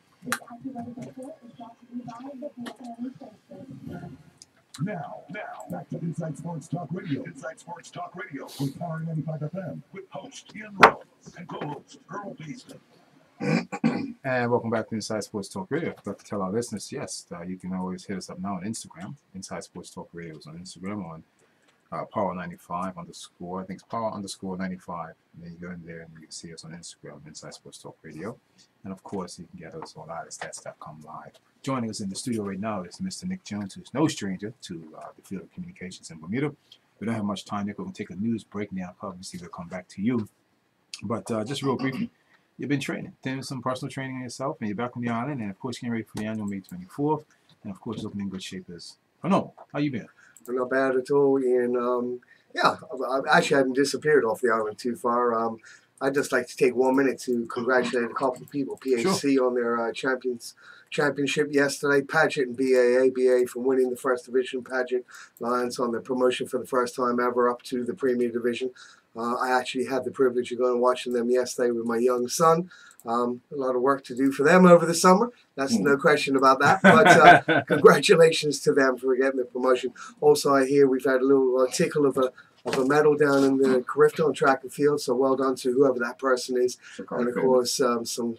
Now, back to Inside Sports Talk Radio. Inside Sports Talk Radio with Power 95 FM with host Ian Rowe and co-host Earl Beasley. And welcome back to Inside Sports Talk Radio. I'd like to tell our listeners, yes, you can always hit us up now on Instagram. Inside Sports Talk Radio is on Instagram on Power95 _ I think it's Power _95. And then you go in there and you can see us on Instagram, Inside Sports Talk Radio. And of course, you can get us on IStats.com live. Joining us in the studio right now is Mr. Nick Jones, who's no stranger to the field of communications in Bermuda. We don't have much time, Nick. We're going to take a news break now. Obviously, we'll come back to you. But just real briefly, you've been training, doing some personal training on yourself, and you're back on the island, and of course, getting ready for the annual May 24th. And of course, looking in good shape as. Oh, no. How you been? Not bad at all. And yeah, I actually hadn't disappeared off the island too far. I'd just like to take 1 minute to congratulate a couple of people, PHC, on their championship yesterday. Paget and BA for winning the first division. Paget Lions on their promotion for the first time ever up to the Premier Division. I actually had the privilege of going and watching them yesterday with my young son. A lot of work to do for them over the summer. That's no question about that. But congratulations to them for getting the promotion. Also, I hear we've had a little tickle of a medal down in the Carifta on track and field. So well done to whoever that person is. And of course, some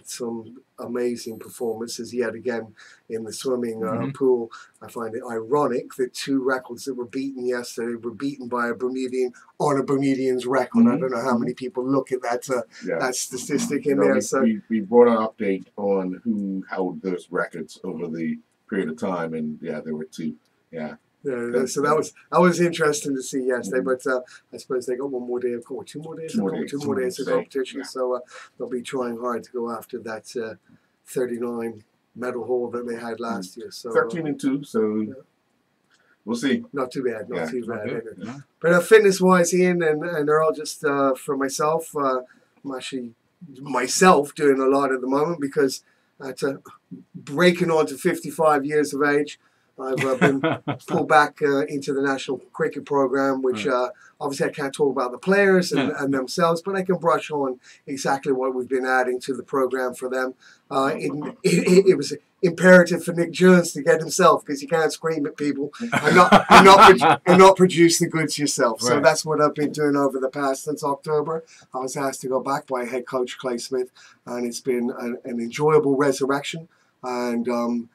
amazing performances yet again in the swimming pool. I find it ironic that two records that were beaten yesterday were beaten by a Bermudian on a Bermudian's record. I don't know how many people look at that that statistic in there. We brought an update on who held those records over the period of time, and yeah, there were two. Yeah. Yeah, so that was interesting to see yesterday, but I suppose they got one more day of two more days of competition, yeah. So they'll be trying hard to go after that 39 medal haul that they had last year. So 13-2, so we'll see. Not too bad, not too bad. Yeah. But fitness-wise, Ian and Earl, just for myself, I'm actually myself doing a lot at the moment because breaking on to 55 years of age. I've been pulled back into the national cricket program, which obviously I can't talk about the players and themselves, but I can brush on exactly what we've been adding to the program for them. It was imperative for Nick Jones to get himself, because you can't scream at people and not produce the goods yourself. So that's what I've been doing over the past since October. I was asked to go back by head coach Clay Smith, and it's been an enjoyable resurrection and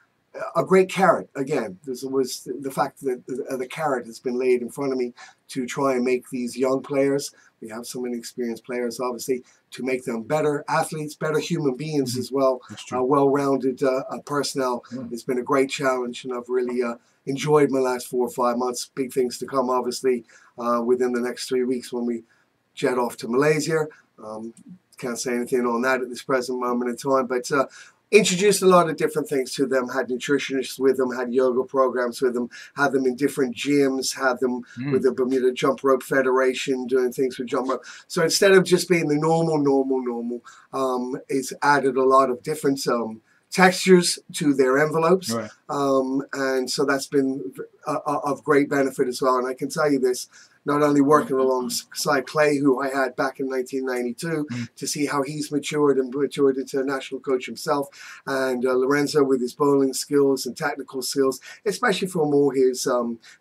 a great carrot. Again, this was the fact that the carrot has been laid in front of me to try and make these young players, we have so many experienced players, obviously, to make them better athletes, better human beings as well, well-rounded personnel. It's been a great challenge, and I've really enjoyed my last 4 or 5 months. Big things to come, obviously, within the next 3 weeks when we jet off to Malaysia. Can't say anything on that at this present moment in time, but introduced a lot of different things to them, had nutritionists with them, had yoga programs with them, had them in different gyms, had them with the Bermuda Jump Rope Federation doing things with jump rope. So instead of just being the normal, it's added a lot of different textures to their envelopes. And so that's been of great benefit as well. And I can tell you this, not only working alongside Clay, who I had back in 1992, to see how he's matured into a national coach himself, and Lorenzo with his bowling skills and tactical skills, especially for more his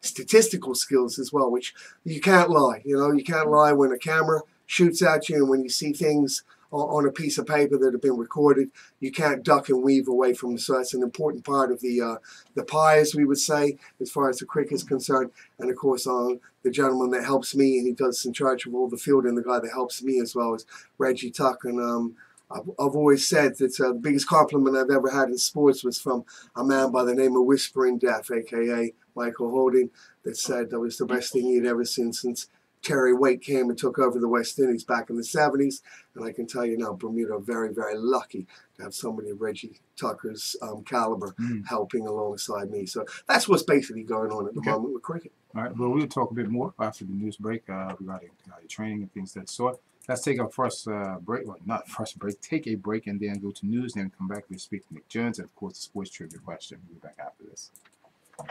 statistical skills as well, which you can't lie. You can't lie when a camera shoots at you and when you see things on a piece of paper that have been recorded, you can't duck and weave away from them. So that's an important part of the pie, as we would say, as far as the cricket is concerned. And of course, the gentleman that helps me, and he does in charge of all the fielding, the guy that helps me as well is Reggie Tuck. And I've always said that the biggest compliment I've ever had in sports was from a man by the name of Whispering Death, a.k.a. Michael Holding, that said that was the best thing he'd ever seen since Terry Waite came and took over the West Indies back in the 70s. And I can tell you now, Bermuda are very, very lucky to have somebody of Reggie Tucker's caliber helping alongside me. So that's what's basically going on at the moment with cricket. All right, well, we'll talk a bit more after the news break regarding training and things of that sort. Let's take our first break. Well, not first break. Take a break and then go to news. Then come back. We'll speak to Nick Jones and, of course, the sports trivia question. We'll be back after this.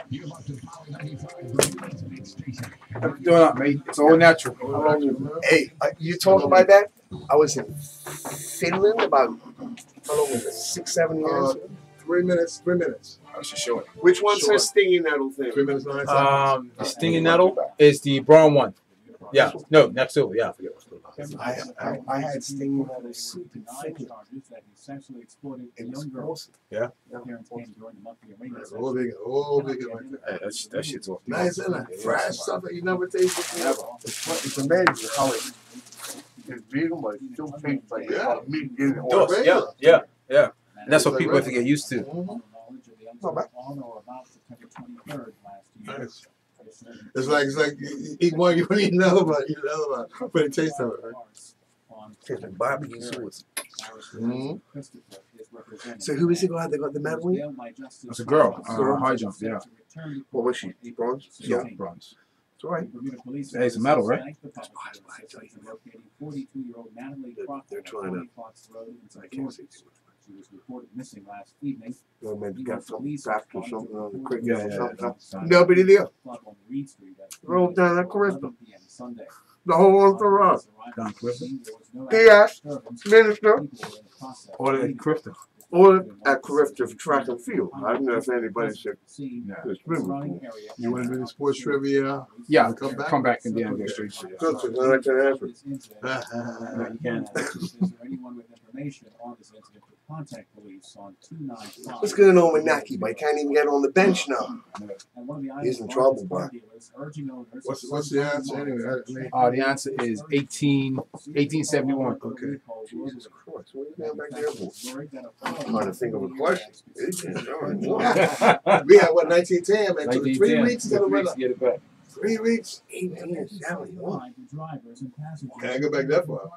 You're about to Power 95 station. Doing up, mate. It's all natural. Hey, you talking about that? I was in Finland about, how long was it, 6-7 years? 3 minutes. 3 minutes. I was just showing. Which one's her stinging nettle thing? 3 minutes, 9 seconds. The stinging nettle is the brown one. Yeah. No, next over. Yeah, I forget what's called. I had stinging nettle soup in Finland. It was awesome. Yeah. Oh, big. That shit's off. Nice, isn't it? Fresh stuff that you never tasted before. It's amazing how it's vegan, but it still tastes like meat in it. Does, yeah. And that's what people have to get used to. Not bad. Nice. It's like you eat one, you eat another one, but it tastes of it, right? Tastes like barbecue sauce. So who is the guy that got the medal? It's a girl. High jump, yeah. What was she? Bronze? Yeah, bronze. It's all right. Hey, it's a medal, right? They're trying to. I can't see. She was reported missing last evening. Maybe got some draft or something on the cricket or something. Yeah. Nobody there. Roll down that Carissa. The whole entourage. Don Clifton. P.S. Minister. Order at Clifton. Or at Carissa Track and Field. I don't know if anybody said it's been. You want to do the sports trivia? Yeah, come back and then go straight to it. Good, so I can answer. You can. What's going on with Naki? But he can't even get on the bench now. He's in trouble, bro. What's the answer anyway? The answer is 1871. Okay. Jesus Christ, what are you going back there for? I'm trying to think of a question. We had what, 1910, man? Took 3 weeks to get it back. 3 weeks. 1871. Can't go back that far.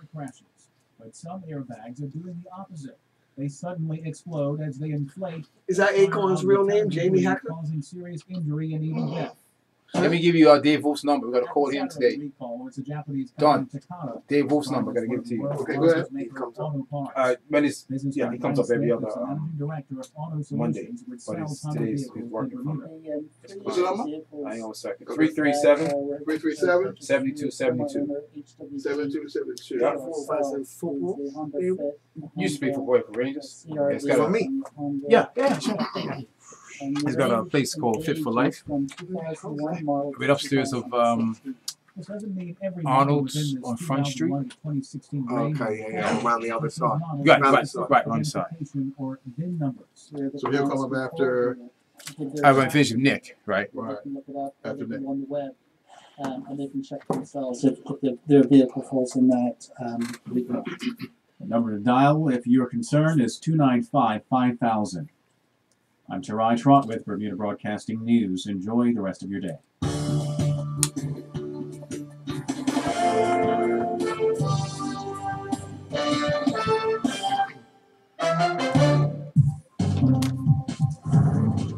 But some airbags are doing the opposite. They suddenly explode as they inflate. Is that Acorn's real name, Jamie Hacker? Causing serious injury and even death. Let me give you Dave Wolf's number. We got to call him today. Done. Dave Wolf's number. Got to give it to you. Okay, go ahead. He comes up. He comes up every other Monday. But today's he's working from it. What's the number? Hang on a second. 337 337 7272. 7272. Yeah. 457 football. Used to be for Boy for Rangers. It's got For me. Yeah, sure. He's got a place called Fit for Life. Right upstairs of Arnold's on Front Street. Okay, yeah, around the other side. Right, on the side. So he'll come up after. I'm going to finish with Nick, right? Right. After Nick. And they can check themselves if their vehicle falls in that legal. The number to dial, if you're concerned, is 295-5000. I'm Tarai Trott with Bermuda Broadcasting News. Enjoy the rest of your day.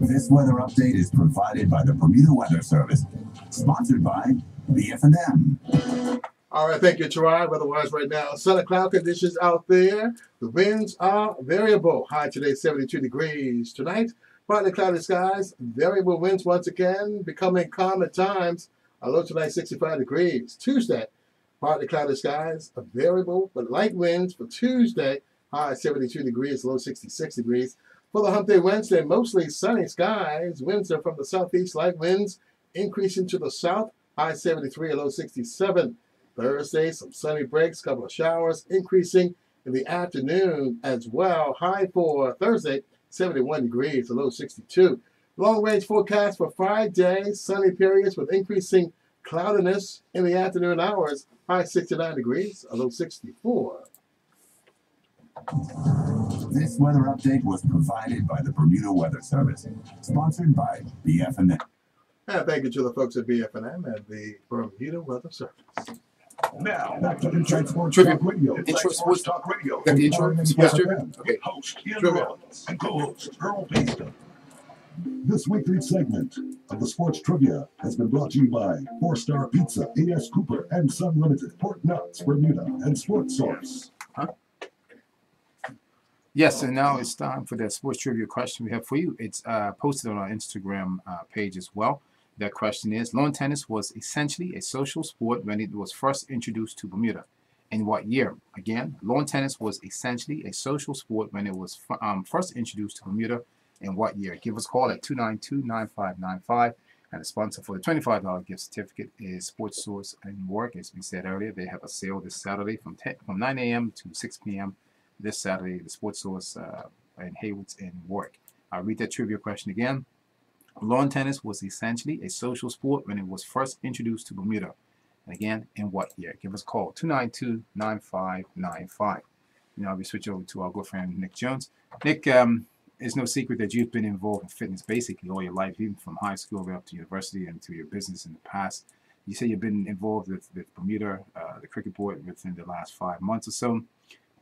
This weather update is provided by the Bermuda Weather Service, sponsored by BF&M. All right, thank you, Tarai. Otherwise, right now, sun and cloud conditions out there. The winds are variable. High today, 72 degrees. Tonight, partly cloudy skies. Variable winds once again, becoming calm at times. A low tonight 65 degrees. Tuesday, partly cloudy skies, a variable but light winds for Tuesday. High 72 degrees, low 66 degrees. For the hump day Wednesday, mostly sunny skies. Winds are from the southeast, light winds increasing to the south. High 73, low 67. Thursday, some sunny breaks, couple of showers, increasing in the afternoon as well. High for Thursday, 71 degrees, a low 62. Long range forecast for Friday, sunny periods with increasing cloudiness in the afternoon hours. High 69 degrees, a low 64. This weather update was provided by the Bermuda Weather Service, sponsored by BF&M. And thank you to the folks at BF&M and the Bermuda Weather Service. Now, back to Inside Sports Trivia. Talk Radio. Intro Sports Talk Radio. Got the intro? Sports trivia? Okay. Host Ian Rollins and co-host Earl Payson. This weekly segment of the Sports Trivia has been brought to you by 4-Star Pizza, A.S. Cooper, and Sun Limited, Port Nuts, Bermuda, and Sports Source. Yes, and now it's time for that sports trivia question we have for you. It's posted on our Instagram page as well. That question is, lawn tennis was essentially a social sport when it was first introduced to Bermuda. In what year? Again, lawn tennis was essentially a social sport when it was first introduced to Bermuda. In what year? Give us a call at 292-9595. And the sponsor for the $25 gift certificate is Sports Source and Work. As we said earlier, they have a sale this Saturday from 9 a.m. to 6 p.m. This Saturday, the Sports Source in Haywood's in Work. I'll read that trivia question again. Lawn tennis was essentially a social sport when it was first introduced to Bermuda. And again, in what year? Give us a call, 292-9595. Now we switch over to our good friend Nick Jones. Nick, it's no secret that you've been involved in fitness basically all your life, even from high school right up to university and to your business in the past. You say you've been involved with Bermuda, the cricket board, within the last 5 months or so.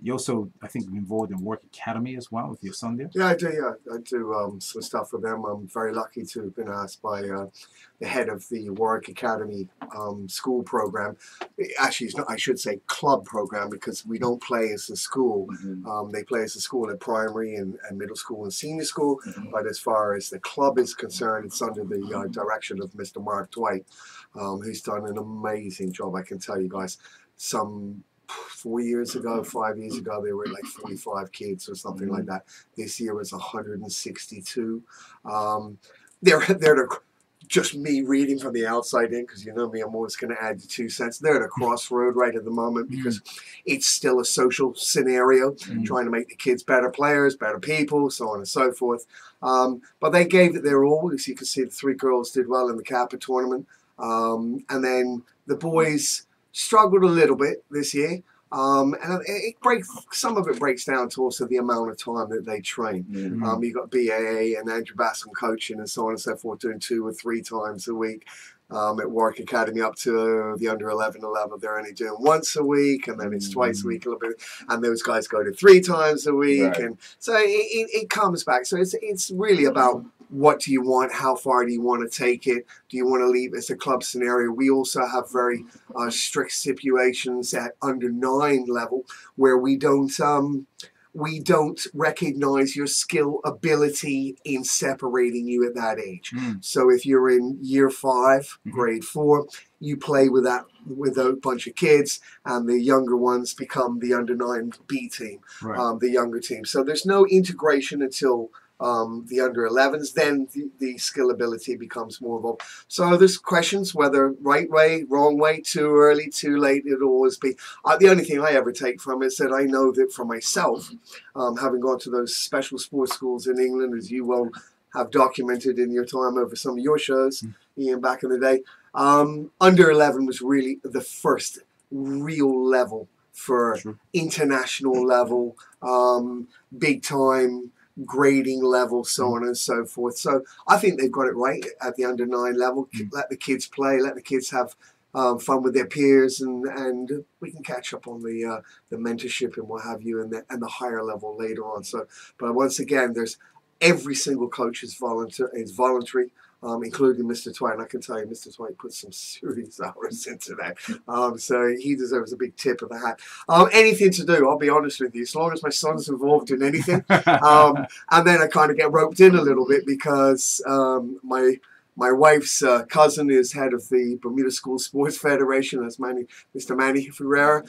You also, I think, involved in Work Academy as well with your son there? Yeah, I do. Yeah, I do some stuff with them. I'm very lucky to have been asked by the head of the Work Academy school program. Actually, it's not, I should say club program, because we don't play as a school. They play as a school at primary and middle school and senior school. But as far as the club is concerned, it's under the direction of Mr. Mark Dwight, who's done an amazing job. I can tell you guys, some 4 years ago, 5 years ago, they were like 45 kids or something like that. This year was 162. They're just me reading from the outside in, because you know me, I'm always going to add the 2 cents. They're at a crossroad right at the moment, because it's still a social scenario, trying to make the kids better players, better people, so on and so forth. But they gave it their all. As you can see, the 3 girls did well in the Kappa tournament. And then the boys struggled a little bit this year, and some of it breaks down to also the amount of time that they train. You've got BAA and Andrew Bascom coaching and so on and so forth, doing 2 or 3 times a week. At Work Academy up to the under 11 level, they're only doing once a week, and then it's twice a week a little bit, and those guys go to 3 times a week, and so it comes back. So it's really about, what do you want? How far do you want to take it? Do you want to leave? It's a club scenario. We also have very strict stipulations at under 9 level, where we don't recognize your skill ability in separating you at that age. So if you're in year 5, grade 4, you play with a bunch of kids, and the younger ones become the under 9 B team, the younger team. So there's no integration until the under 11s, then the skill ability becomes more involved. So there's questions whether right way, wrong way, too early, too late. It'll always be. The only thing I ever take from it is that I know that for myself, having gone to those special sports schools in England, as you will have documented in your time over some of your shows, Ian, back in the day, under 11 was really the first real level for international level, big time grading level, so on and so forth. So I think they've got it right at the under 9 level. Let the kids play, let the kids have fun with their peers, and we can catch up on the mentorship and what have you, and the higher level later on. So, but once again, there's every single coach is voluntary. Including Mr. Dwight. And I can tell you, Mr. Dwight put some serious hours into that. So he deserves a big tip of the hat. Anything to do, I'll be honest with you, as long as my son's involved in anything. And then I kind of get roped in a little bit, because my My wife's cousin is head of the Bermuda School Sports Federation. That's Mr. Manny Ferreira.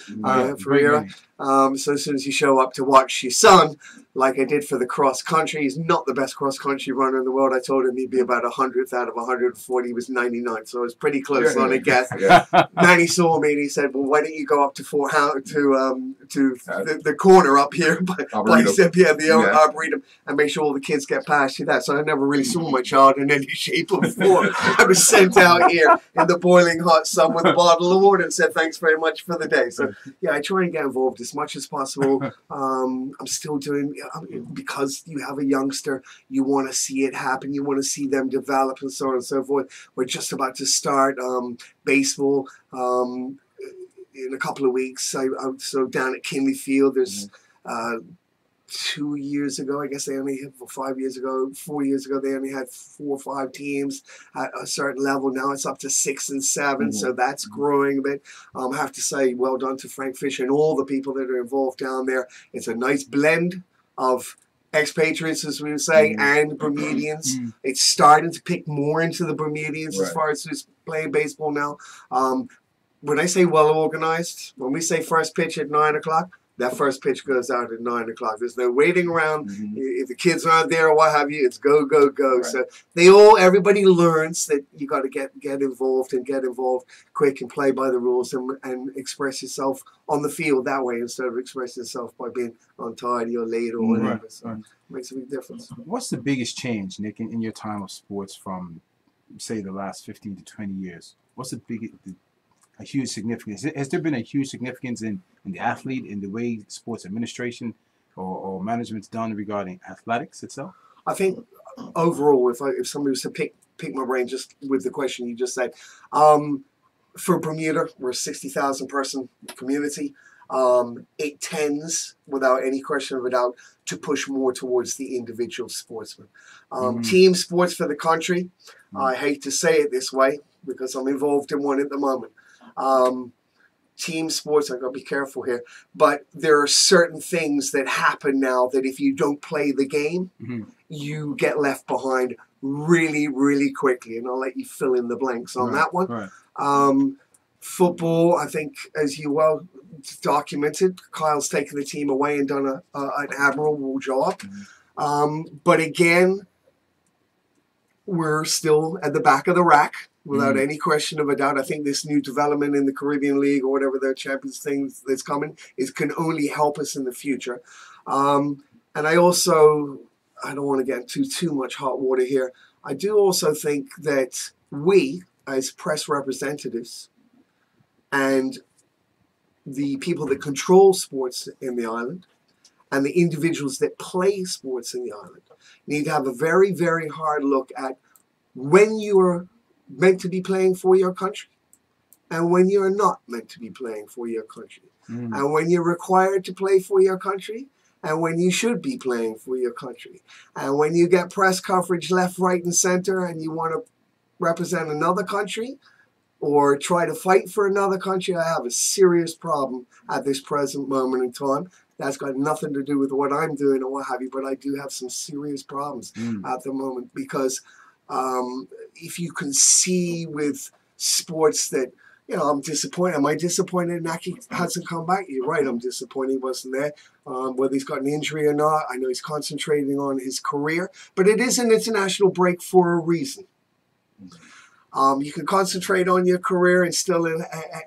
Ferreira. So as soon as you show up to watch your son, like I did for the cross country, he's not the best cross country runner in the world. I told him he'd be about 100th out of 140. He was 99, so I was pretty close on a guess. Manny saw me and he said, "Well, why don't you go up to the corner up here by Arboretum and make sure all the kids get past you that." So I never really saw my child in any shape or form. I was sent out here in the boiling hot sun with a bottle of water and said, "Thanks very much for the day." So yeah, I try and get involved as much as possible. I'm still doing, because you have a youngster, you want to see it happen, you want to see them develop and so on and so forth. We're just about to start baseball in a couple of weeks. So down at Kinley Field, there's 2 years ago, I guess they only had 4 years ago, they only had 4 or 5 teams at a certain level. Now it's up to 6 and 7, so that's growing a bit. I have to say, well done to Frank Fisher and all the people that are involved down there. It's a nice blend of expatriates, as we would say, and Bermudians. It's starting to pick more into the Bermudians as far as who's playing baseball now. When I say well organized, when we say first pitch at 9 o'clock, that first pitch goes out at 9 o'clock. There's no waiting around. If the kids aren't there or what have you, it's go, go, go. So everybody learns that you got to get involved quick and play by the rules and express yourself on the field that way instead of expressing yourself by being untidy or late or whatever. So it makes a big difference. What's the biggest change, Nick, in your time of sports from, say, the last 15 to 20 years? What's the biggest... a huge significance? Has there been a huge significance in the athlete, in the way sports administration or management's done regarding athletics itself? I think overall, if somebody was to pick my brain just with the question you just said, for Bermuda, we're a 60,000 person community. It tends, without any question of a doubt, to push more towards the individual sportsman. Team sports for the country, I hate to say it this way because I'm involved in one at the moment. Team sports, I've got to be careful here, but there are certain things that happen now that if you don't play the game, you get left behind really, really quickly. And I'll let you fill in the blanks on that one. Football, I think, as you well documented, Kyle's taken the team away and done an admirable job. But again, we're still at the back of the rack. Without any question of a doubt. I think this new development in the Caribbean League or whatever the Champions thing that's coming can only help us in the future. And I don't want to get into too much hot water here. I do also think that we, as press representatives and the people that control sports in the island and the individuals that play sports in the island, need to have a very, very hard look at when you are meant to be playing for your country and when you're not meant to be playing for your country and when you're required to play for your country and when you should be playing for your country and when you get press coverage left, right, and center and you want to represent another country or try to fight for another country. I have a serious problem at this present moment in time. That's got nothing to do with what I'm doing or what have you, but I do have some serious problems at the moment because if you can see with sports that, I'm disappointed. Am I disappointed Naki hasn't come back? You're right, I'm disappointed he wasn't there. Whether he's got an injury or not, I know he's concentrating on his career, but it is an international break for a reason. You can concentrate on your career and still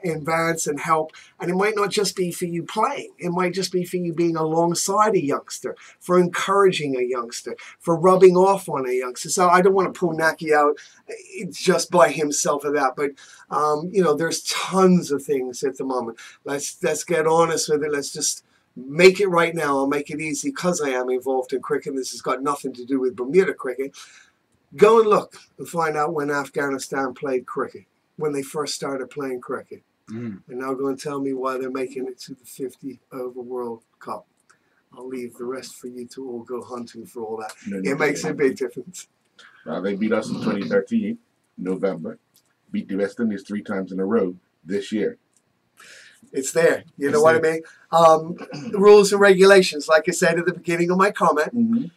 advance and help. And it might not just be for you playing. It might just be for you being alongside a youngster, for encouraging a youngster, for rubbing off on a youngster. So I don't want to pull Naki out just by himself of that. But, there's tons of things at the moment. Let's get honest with it. Let's just make it right now. I'll make it easy because I am involved in cricket. This has got nothing to do with Bermuda cricket. Go and look and find out when Afghanistan played cricket, when they first started playing cricket. And now go and tell me why they're making it to the 50 over World Cup. I'll leave the rest for you to all go hunting for all that. It makes a big difference. They beat us in 2013, November. Beat the West Indies 3 times in a row this year. It's there. You know what I mean? Rules and regulations, like I said at the beginning of my comment.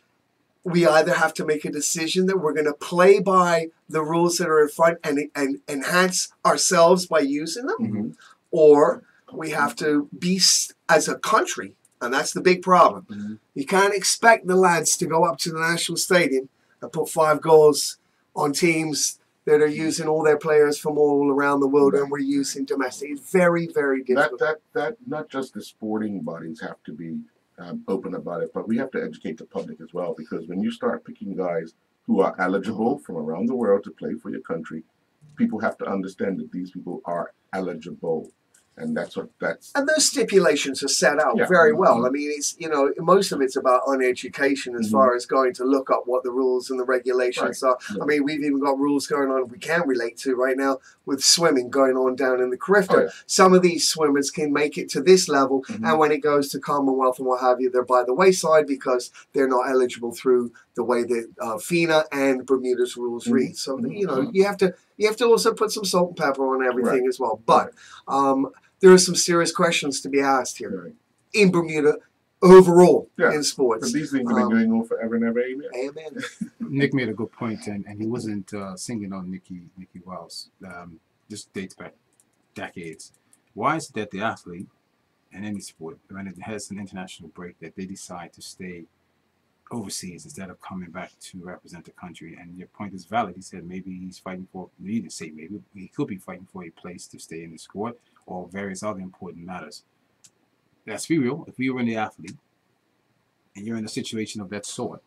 we either have to make a decision that we're going to play by the rules that are in front and enhance ourselves by using them, or we have to be as a country, and that's the big problem. You can't expect the lads to go up to the National Stadium and put 5 goals on teams that are using all their players from all around the world, and we're using domestic. It's very, very difficult. That not just the sporting bodies have to be open about it, but we have to educate the public as well, because when you start picking guys who are eligible from around the world to play for your country, people have to understand that these people are eligible. And and those stipulations are set out very well. I mean, it's, you know, most of it's about uneducation as far as going to look up what the rules and the regulations are. I mean, we've even got rules going on we can relate to right now with swimming going on down in the Carifta. Some of these swimmers can make it to this level, and when it goes to Commonwealth and what have you, they're by the wayside because they're not eligible through the way that FINA and Bermuda's rules read. So you know, you have to also put some salt and pepper on everything as well. But there are some serious questions to be asked here in Bermuda overall in sports. But these things have been going on forever and ever. Amen. Nick made a good point, and he wasn't singing on Nicky Wells. This dates back decades. Why is it that the athlete in any sport, when it has an international break, that they decide to stay overseas instead of coming back to represent the country? And your point is valid. He said maybe he's fighting for, you didn't say maybe, he could be fighting for a place to stay in the squad or various other important matters. Let's be real. If we were in the athlete and you're in a situation of that sort,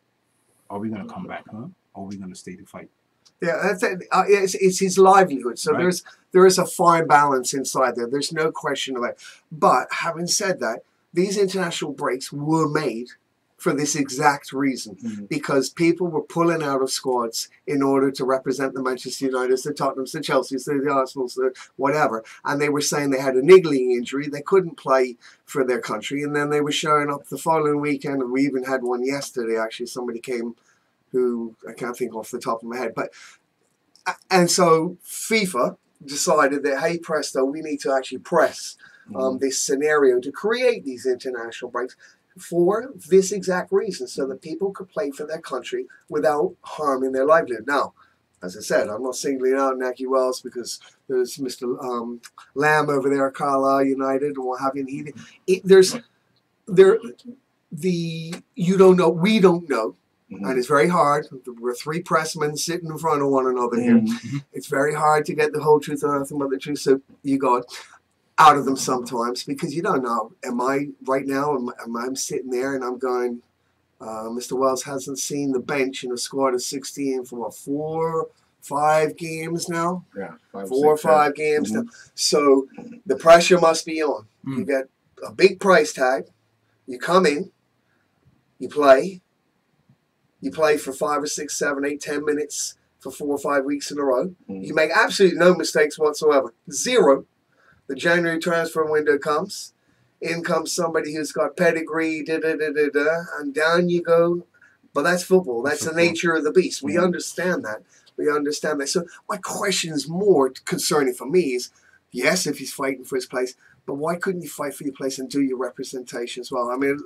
are we going to come back home or are we going to stay to fight? Yeah, that's it. It's his livelihood. So there is a fine balance inside there. There's no question of it. But having said that, these international breaks were made for this exact reason, because people were pulling out of squads in order to represent the Manchester Uniteds, the Tottenhams, the Chelseas, the Arsenals, the whatever. And they were saying they had a niggling injury. They couldn't play for their country. And then they were showing up the following weekend. And we even had one yesterday, actually. Somebody came who I can't think off the top of my head. And so FIFA decided that, hey, presto, we need to actually press this scenario to create these international breaks for this exact reason, so that people could play for their country without harming their livelihood. Now, as I said, I'm not singling out Nicky Wells because there's Mr. Lamb over there at Carlisle United and what have you. You don't know, we don't know, and it's very hard. We're 3 pressmen sitting in front of one another here. It's very hard to get the whole truth and nothing but the truth. So you got out of them sometimes, because you don't know. Am I right now? I'm sitting there and I'm going, Mr. Wells hasn't seen the bench in a squad of 16 for what, 4, 5 games now? Yeah, 5, 4 or 5 games now. So the pressure must be on. You get a big price tag. You come in, you play for 5 or 6, 7, 8, 10 minutes for 4 or 5 weeks in a row. You make absolutely no mistakes whatsoever. 0. The January transfer window comes. In comes somebody who's got pedigree, and down you go. But that's football. That's the nature of the beast. We understand that. We understand that. So my question is more concerning for me is, yes, if he's fighting for his place, but why couldn't you fight for your place and do your representation as well? I mean,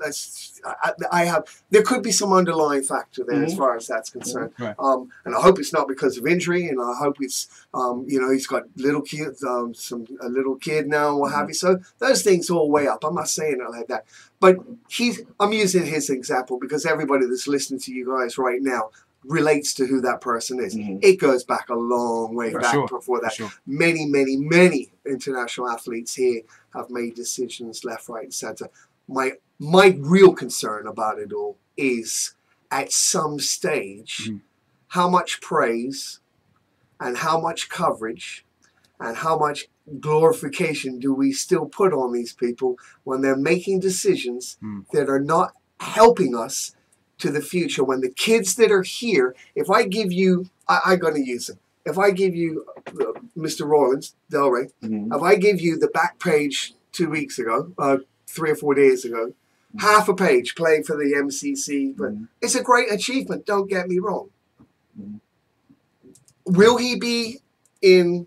there could be some underlying factor there as far as that's concerned. And I hope it's not because of injury, and I hope it's, he's got little kids, a little kid now, and what have you. So those things all weigh up. I'm not saying it like that. But I'm using his example because everybody that's listening to you guys right now relates to who that person is. It goes back a long way before that. Many, many, many international athletes here have made decisions left, right, and center. My real concern about it all is, at some stage, how much praise and how much coverage and how much glorification do we still put on these people when they're making decisions that are not helping us to the future. When the kids that are here, if I give you, I'm going to use it. If I give you Mr. Rollins, Del Rey, if I give you the back page 2 weeks ago, 3 or 4 days ago, half a page playing for the MCC, but it's a great achievement, don't get me wrong. Will he be in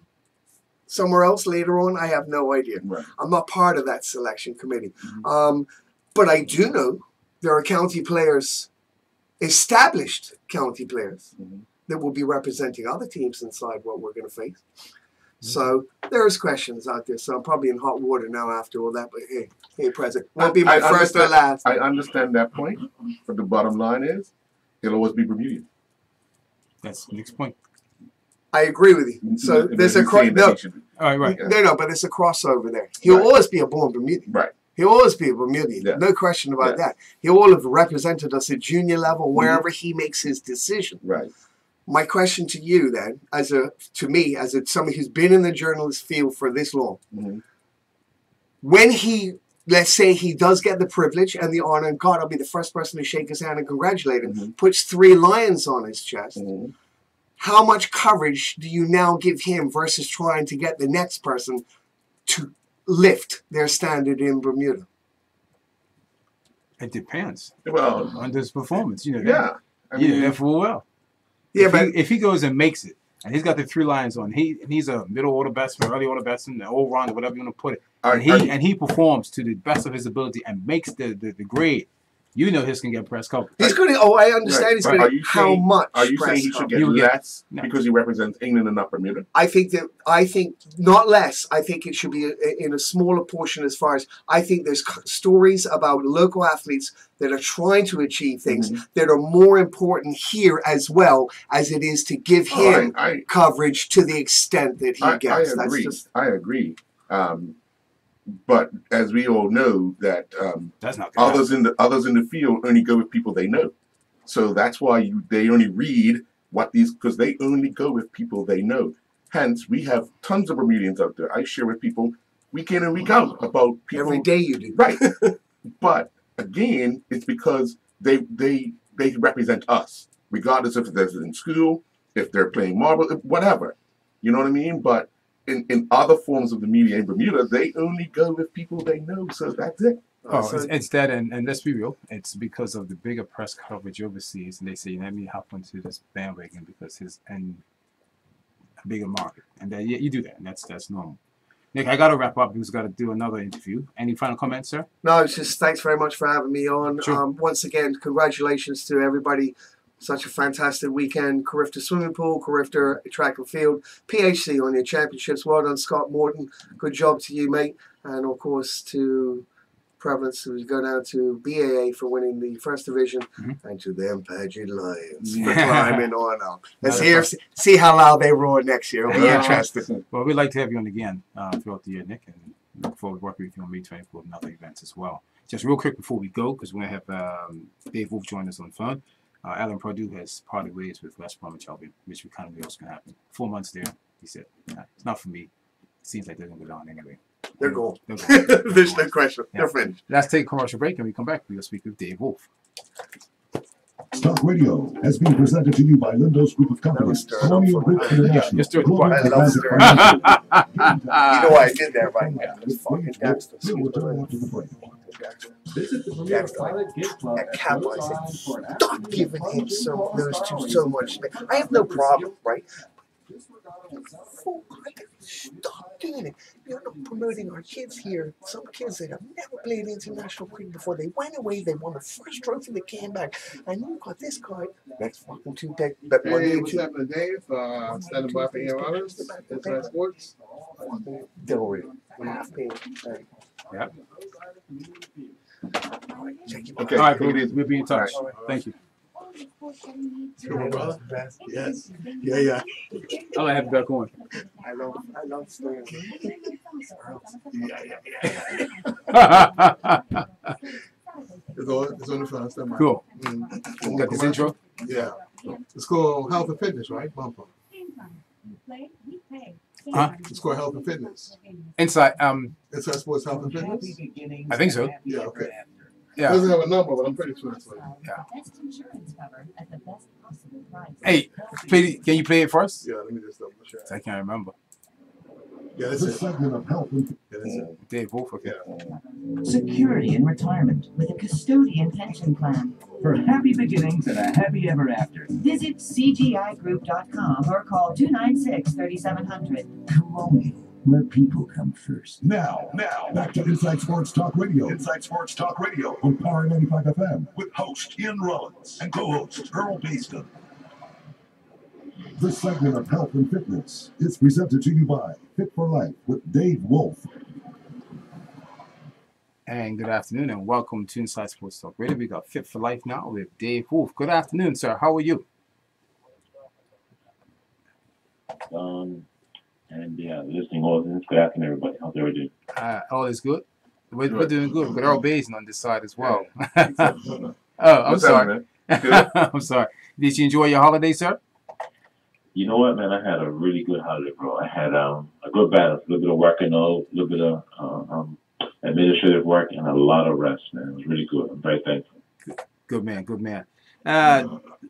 somewhere else later on? I have no idea. I'm not part of that selection committee. But I do know there are county players established county players that will be representing other teams inside what we're going to face. So there's questions out there. So I'm probably in hot water now after all that. But hey, President, won't be my first or last. I understand that point, but the bottom line is, it'll always be Bermuda. That's the next point. I agree with you. So there's a but there's a crossover there. He'll always be a born Bermudian. Right. He'll always be a Bermudian. No question about that. He'll all have represented us at junior level wherever he makes his decision. Right. My question to you then, as somebody who's been in the journalist field for this long, when he, let's say he does get the privilege and the honor, and God, I'll be the first person to shake his hand and congratulate him, puts 3 lions on his chest, how much coverage do you now give him versus trying to get the next person to lift their standard in Bermuda? It depends. Well, on his performance, you know. Yeah. I mean, that full well. Yeah, if he goes and makes it, and he's got the 3 lions on, he's a middle order batsman, early order batsman, an all rounder, whatever you want to put it, and he performs to the best of his ability and makes the grade. You know, he's gonna get press coverage. He's going to. Oh, I understand. He's going to. How much? Are you saying he should get less because he represents England and not Bermuda? I think not less. I think it should be in a smaller portion. As far as I think, there's stories about local athletes that are trying to achieve things that are more important here as well as it is to give him coverage to the extent that he gets. I agree. But as we all know, that others in the field only go with people they know. So that's why they only read because they only go with people they know. Hence, we have tons of Bermudians out there. I share with people week in and week out about people. Every day you do. Right. But again, it's because they represent us, regardless if they're in school, if they're playing marble, whatever. You know what I mean? But in other forms of the media in Bermuda, they only go with people they know, so that's it. It's that, and let's be real, it's because of the bigger press coverage overseas, and they say, let me hop onto this bandwagon because he's in a bigger market. And then, you do that, and that's normal. Nick, I got to wrap up because I've got to do another interview. Any final comments, sir? No, it's just thanks very much for having me on. Sure. Once again, congratulations to everybody. Such a fantastic weekend. Carifta Swimming Pool, Carifta Track and Field, PHC on your championships. Well done, Scott Morton. Good job to you, mate. And of course to Providence, who's go down to BAA for winning the first division, and to them Paget Lions for climbing on up. Let's see how loud they roar next year. It'll be interesting. Well, we'd like to have you on again throughout the year, Nick, and look forward to working with you on May 24th and other events as well. Just real quick before we go, because we're going to have Dave Wolf join us on the phone. Alan Purdue has parted ways with West Bromwich Albion, which we kind of knew was going to happen. 4 months there, he said, it's not for me. It seems like they're going to go down anyway. They're gone. There's no question. They're finished. Let's take a commercial break, and we come back. We'll speak with Dave Wolf. Stock Radio has been presented to you by Lindo's Group of Companies. Colonial Group International. I love stirring up. You know why I did that, right? It's fucking gangsters. Visit the Bermuda Pilot Gift Club That cowboy said, stop giving him those two so much space. I have no problem, right? Stop doing it. You're not promoting our kids here. Some kids that have never played international cricket before. They went away. They won the first trophy. They came back. And you got this guy. That's fucking too big. Hey, what's happening, Dave? Standing by for your others. Inside Sports. Delray. Yep. Okay. All right, we'll be in touch. All right. Thank you. Yes. Yeah. I'll have you back on. I love stirring. Yeah. It's on the phone. Stand by. Cool. Got this intro? Yeah. It's called Health and Fitness, right? Bumper. Huh? It's called Health and Fitness. Inside Inside Sports Health and Fitness? I think so. Yeah, okay. Yeah. It doesn't have a number, but I'm pretty sure it's like. Yeah. Best insurance cover at the best possible price. Hey, can you play it first? Yeah, let me just double check. I can't remember. Yeah, that's This it. segment of Health and Yeah, that's it. Dave Wolf, okay. Security in retirement with a custodian pension plan. For happy beginnings and a happy ever after. Visit cgigroup.com or call 296-3700. Colonial, where people come first. Now, back to Inside Sports Talk Radio. Inside Sports Talk Radio on Power 95 FM with host Ian Rollins and co-host Earl Bascom. This segment of health and fitness is presented to you by Fit for Life with Dave Wolf. And good afternoon, and welcome to Inside Sports Talk Radio. We got Fit for Life now with Dave Wolf. Good afternoon, sir. How are you? Listening audience, good afternoon, everybody. How's everybody doing? All is good. We're doing good. We're all basing on this side as well. Oh, I'm sorry. I'm sorry. Did you enjoy your holiday, sir? You know what, man? I had a really good holiday, bro. I had a good balance, a little bit of working out, a little bit of administrative work, and a lot of rest, man. It was really good. I'm very thankful. Good man, good man.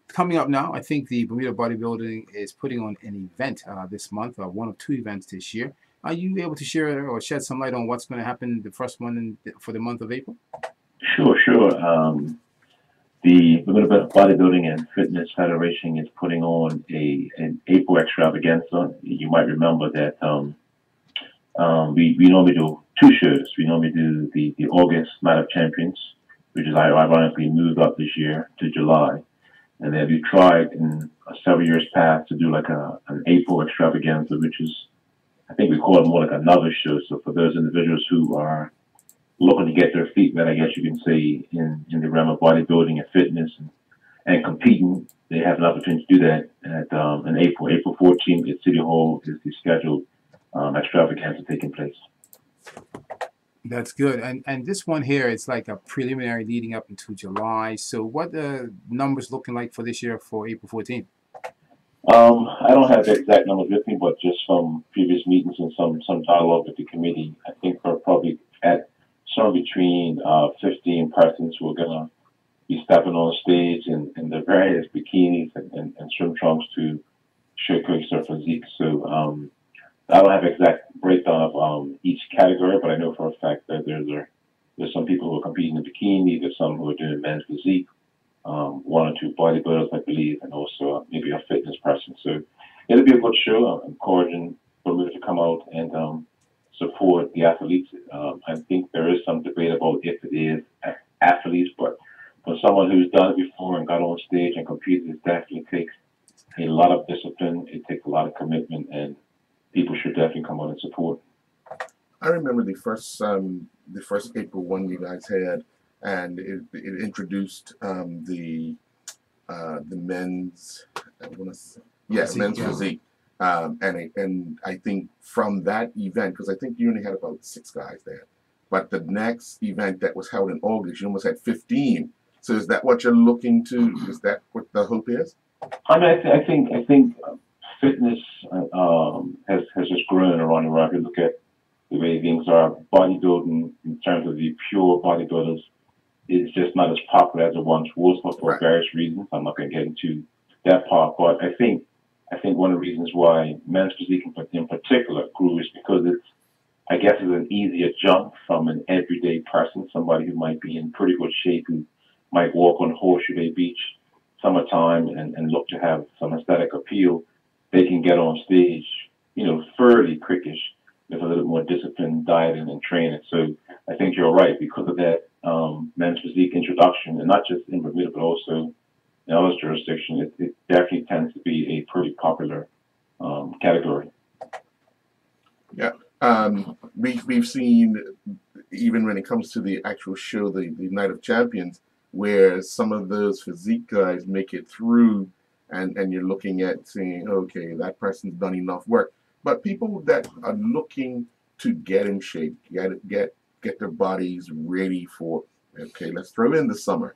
Coming up now, I think the Bermuda Bodybuilding is putting on an event this month, one of two events this year. Are you able to share or shed some light on what's going to happen, the first one for the month of April? Sure. The Bermuda Bodybuilding and Fitness Federation is putting on an April extravaganza. You might remember that we normally do two shows. We normally do the August Night of Champions, which is ironically moved up this year to July. And then we tried in several years past to do like an April extravaganza, which is, I think we call it more like another show. So for those individuals who are looking to get their feet wet, I guess you can say, in the realm of bodybuilding and fitness and competing, they have an opportunity to do that at in April. April 14th at City Hall is the scheduled extravaganza taking place. That's good. And this one here is like a preliminary leading up into July. So what the numbers looking like for this year for April 14th? I don't have the exact numbers with me, but just from previous meetings and some dialogue with the committee, I think we're probably at somewhere between 15 persons who are going to be stepping on stage in the various bikinis and swim trunks to showcase their physique. So I don't have exact breakdown of each category, but I know for a fact that there's some people who are competing in bikini, there's some who are doing men's physique, one or two bodybuilders, I believe, and also maybe a fitness person. So it'll be a good show. I'm encouraging Bermuda to come out and support the athletes. I think there is some debate about if it is athletes, but for someone who's done it before and got on stage and competed, it definitely takes a lot of discipline. It takes a lot of commitment, and people should definitely come out and support. I remember the first April one you guys had, and it introduced the men's men's physique, and I think from that event, because I think you only had about 6 guys there, but the next event that was held in August, you almost had 15. So is that what you're looking to? Is that what the hope is? I mean, I think fitness has just grown around the world. If you look at the way things are, bodybuilding in terms of the pure bodybuilders is just not as popular as it once was for various reasons. I'm not going to get into that part, but I think one of the reasons why men's physique in particular grew is because it's an easier jump from an everyday person, somebody who might be in pretty good shape, who might walk on Horseshoe Bay Beach summertime and look to have some aesthetic appeal. They can get on stage, fairly quickish with a little more disciplined dieting and training. So I think you're right because of that men's physique introduction, and not just in Bermuda, but also in other jurisdictions, it definitely tends to be a pretty popular category. Yeah. We've seen, even when it comes to the actual show, the Night of Champions, where some of those physique guys make it through, and you're looking at saying, okay, that person's done enough work. But people that are looking to get in shape, get their bodies ready for, okay, let's throw in the summer.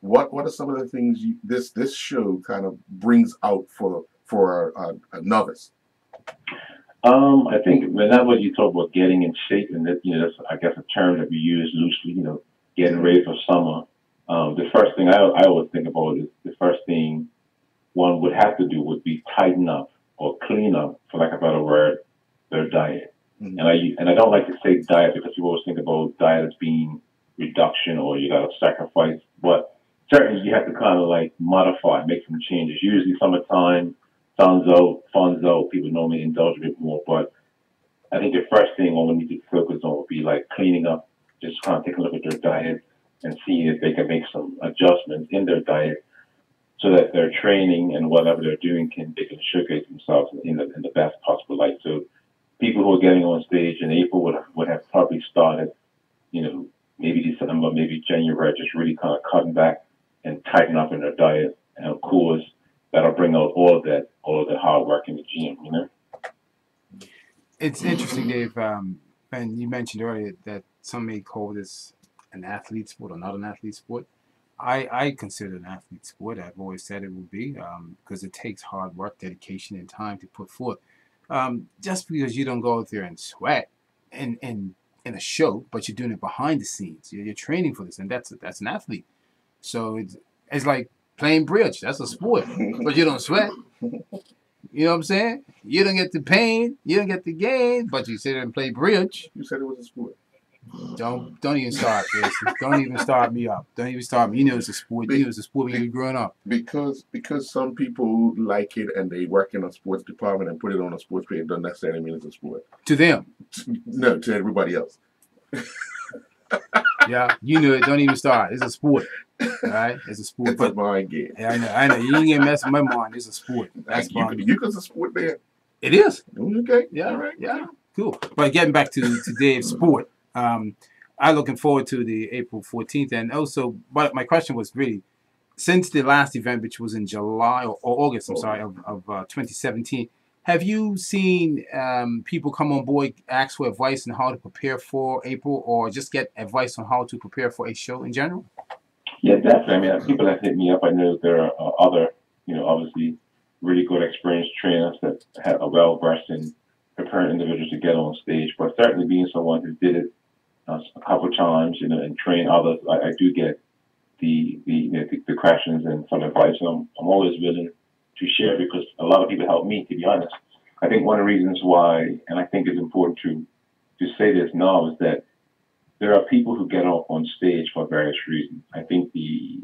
What are some of the things this show kind of brings out for a novice? I think whenever you talk about getting in shape, and that that's I guess a term that we use loosely, getting ready for summer. The first thing I always think about is the first thing one would have to do would be tighten up or clean up, for lack of a better word, their diet. Mm-hmm. And I don't like to say diet because people always think about diet as being reduction or you got to sacrifice, but certainly you have to kind of like modify, make some changes. Usually summertime, sun's out, fun's out, people normally indulge a bit more, but I think the first thing one would need to focus on would be like cleaning up, just kind of taking a look at their diet and seeing if they can make some adjustments in their diet so that their training and whatever they're doing they can showcase themselves in the best possible light. So people who are getting on stage in April would have probably started, maybe December, maybe January, just really kind of cutting back and tightening up in their diet. And of course, that'll bring out all of the hard work in the gym. It's interesting, Dave. And you mentioned earlier that some may call this an athlete sport or not an athlete sport. I consider it an athlete sport. I've always said it would be because it takes hard work, dedication, and time to put forth. Just because you don't go out there and sweat in a show, but you're doing it behind the scenes. You're training for this, and that's an athlete. So it's like playing bridge. That's a sport, but you don't sweat. You know what I'm saying? You don't get the pain, you don't get the gain, but you sit there and play bridge. You said it was a sport. Don't even start, Jason. Don't even start me up. Don't even start me. You know it's a sport. You know it's a sport when you were growing up. Because some people like it and they work in a sports department and put it on a sports page, doesn't necessarily mean it's a sport. To them. No, to everybody else. Yeah, you knew it. Don't even start. It's a sport. All right? It's a sport. It's a mind game. Yeah, I know. You ain't gonna mess with my mind. It's a sport. That's fine. You can a sport there. It is. Okay. Yeah. All right. Yeah. Cool. But getting back to Dave's sport, I'm looking forward to the April 14th. And also, but my question was really, since the last event, which was in July or August, of 2017, have you seen people come on board, ask for advice on how to prepare for April, or just get advice on how to prepare for a show in general? Yeah, definitely. I mean, people have hit me up. I know there are other, obviously really good experienced trainers that are well versed in preparing individuals to get on stage. But certainly being someone who did it a couple of times, and train others, I do get the questions and some advice. And I'm always willing to share because a lot of people help me, to be honest. I think one of the reasons why, and I think it's important to say this now, is that there are people who get up on stage for various reasons. I think the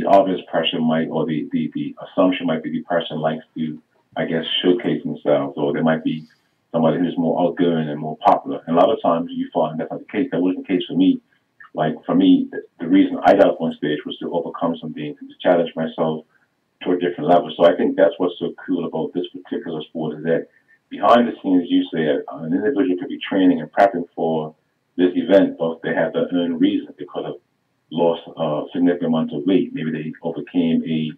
obvious person might, or the assumption might be the person likes to, I guess, showcase themselves, or there might be somebody who's more outgoing and more popular. And a lot of times you find that's not the case. That wasn't the case for me. Like for me, the reason I got up on stage was to overcome something, to challenge myself to a different level. So I think that's what's so cool about this particular sport is that behind the scenes, you said, an individual could be training and prepping for this event, but they have their own reason. They could have lost a significant amount of weight. Maybe they overcame a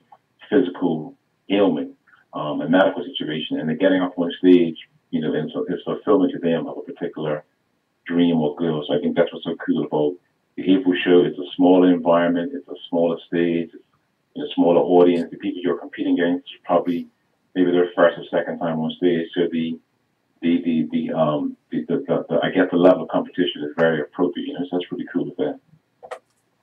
physical ailment, a medical situation, and they're getting up on stage, and so it's fulfillment to them of a particular dream or goal. So I think that's what's so cool about the April show. It's a smaller environment, it's a smaller stage, it's a smaller audience. The people you're competing against probably maybe their first or second time on stage. So I guess the level of competition is very appropriate. So that's pretty cool with that.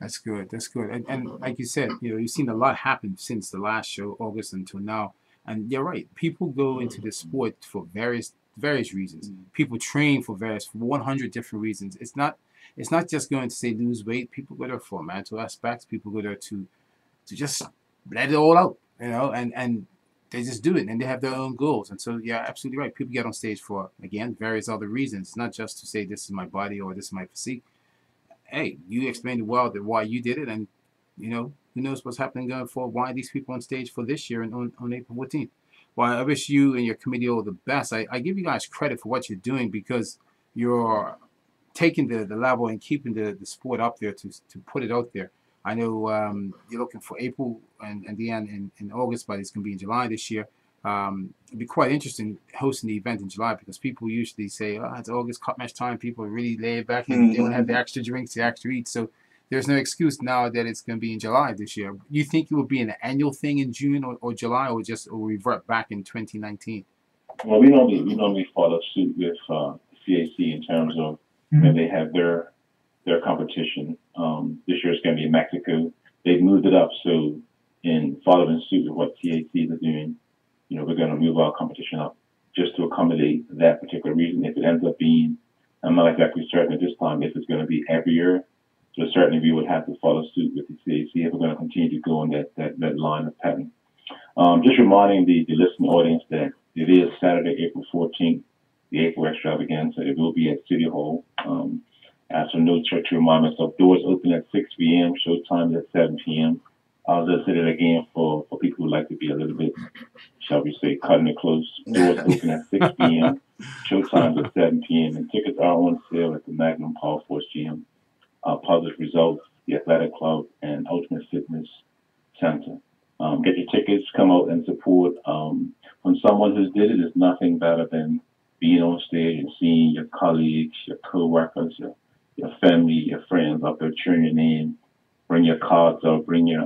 That's good. That's good. And like you said, you've seen a lot happen since the last show, August until now. And you're right. People go into this sport for various reasons. People train for 100 different reasons. It's not just going to say lose weight. People go there for mental aspects. People go there to just let it all out, and they just do it, and they have their own goals. And so, yeah, absolutely right. People get on stage for, again, various other reasons. It's not just to say this is my body or this is my physique. Hey, you explained well why you did it, and who knows what's happening going forward. Why these people on stage for this year and on April 14th? Well, I wish you and your committee all the best. I give you guys credit for what you're doing because you're taking the level and keeping the sport up there to put it out there. I know you're looking for April and the end in August, but it's going to be in July this year. It'd be quite interesting hosting the event in July because people usually say, oh, it's August, cut match time. People are really laid back and they want to have the extra drinks, the extra eats. So there's no excuse now that it's going to be in July this year. You think it will be an annual thing in June or July or just revert back in 2019? Well, we normally follow suit with CAC in terms of when they have their competition. This year it's going to be in Mexico. They've moved it up, so in following suit with what CAC is doing, we're going to move our competition up just to accommodate that particular reason. If it ends up being, I'm not exactly certain at this time if it's going to be every year, so certainly we would have to follow suit with the CAC if we're going to continue to go on that line of pattern. Just reminding the listening audience that it is Saturday, April 14th the April extravaganza. It will be at City Hall. After no church to remind myself, doors open at 6 p.m., showtime is at 7 p.m. I'll just say it again for people who like to be a little bit, shall we say, cutting it close. Doors open at 6 p.m., showtime is at 7 p.m., and tickets are on sale at the Magnum Power Force Gym, Public Results, the Athletic Club, and Ultimate Fitness Center. Get your tickets, come out and support. When someone who did it, is nothing better than being on stage and seeing your colleagues, your co-workers, your family, your friends up there cheering your name. Bring your cards up, bring your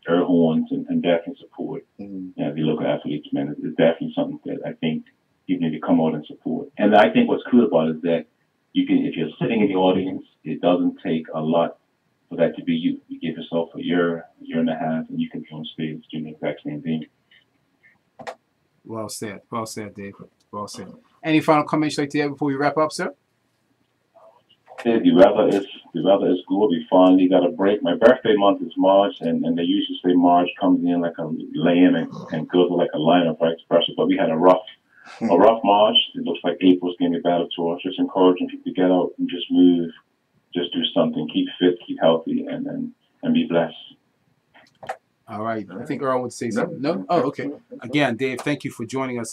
air horns, and definitely support the local athletes, man. It's definitely something that I think you need to come out and support. And I think what's cool about it is that you can, if you're sitting in the audience, it doesn't take a lot for that to be you. You give yourself a year and a half, and you can be on stage doing the exact same thing. Well said, Dave. Well said. Any final comments you'd like to have before we wrap up, sir? Yeah, the weather is good. We finally got a break. My birthday month is March, and they usually say March comes in like a lamb and goes like a lion of expression. But we had a rough March. It looks like April's going to be better to us. Just encouraging people to get out and just move, just do something, keep fit, keep healthy, and be blessed. All right. I think Earl would say something. No? Oh, okay. Again, Dave, thank you for joining us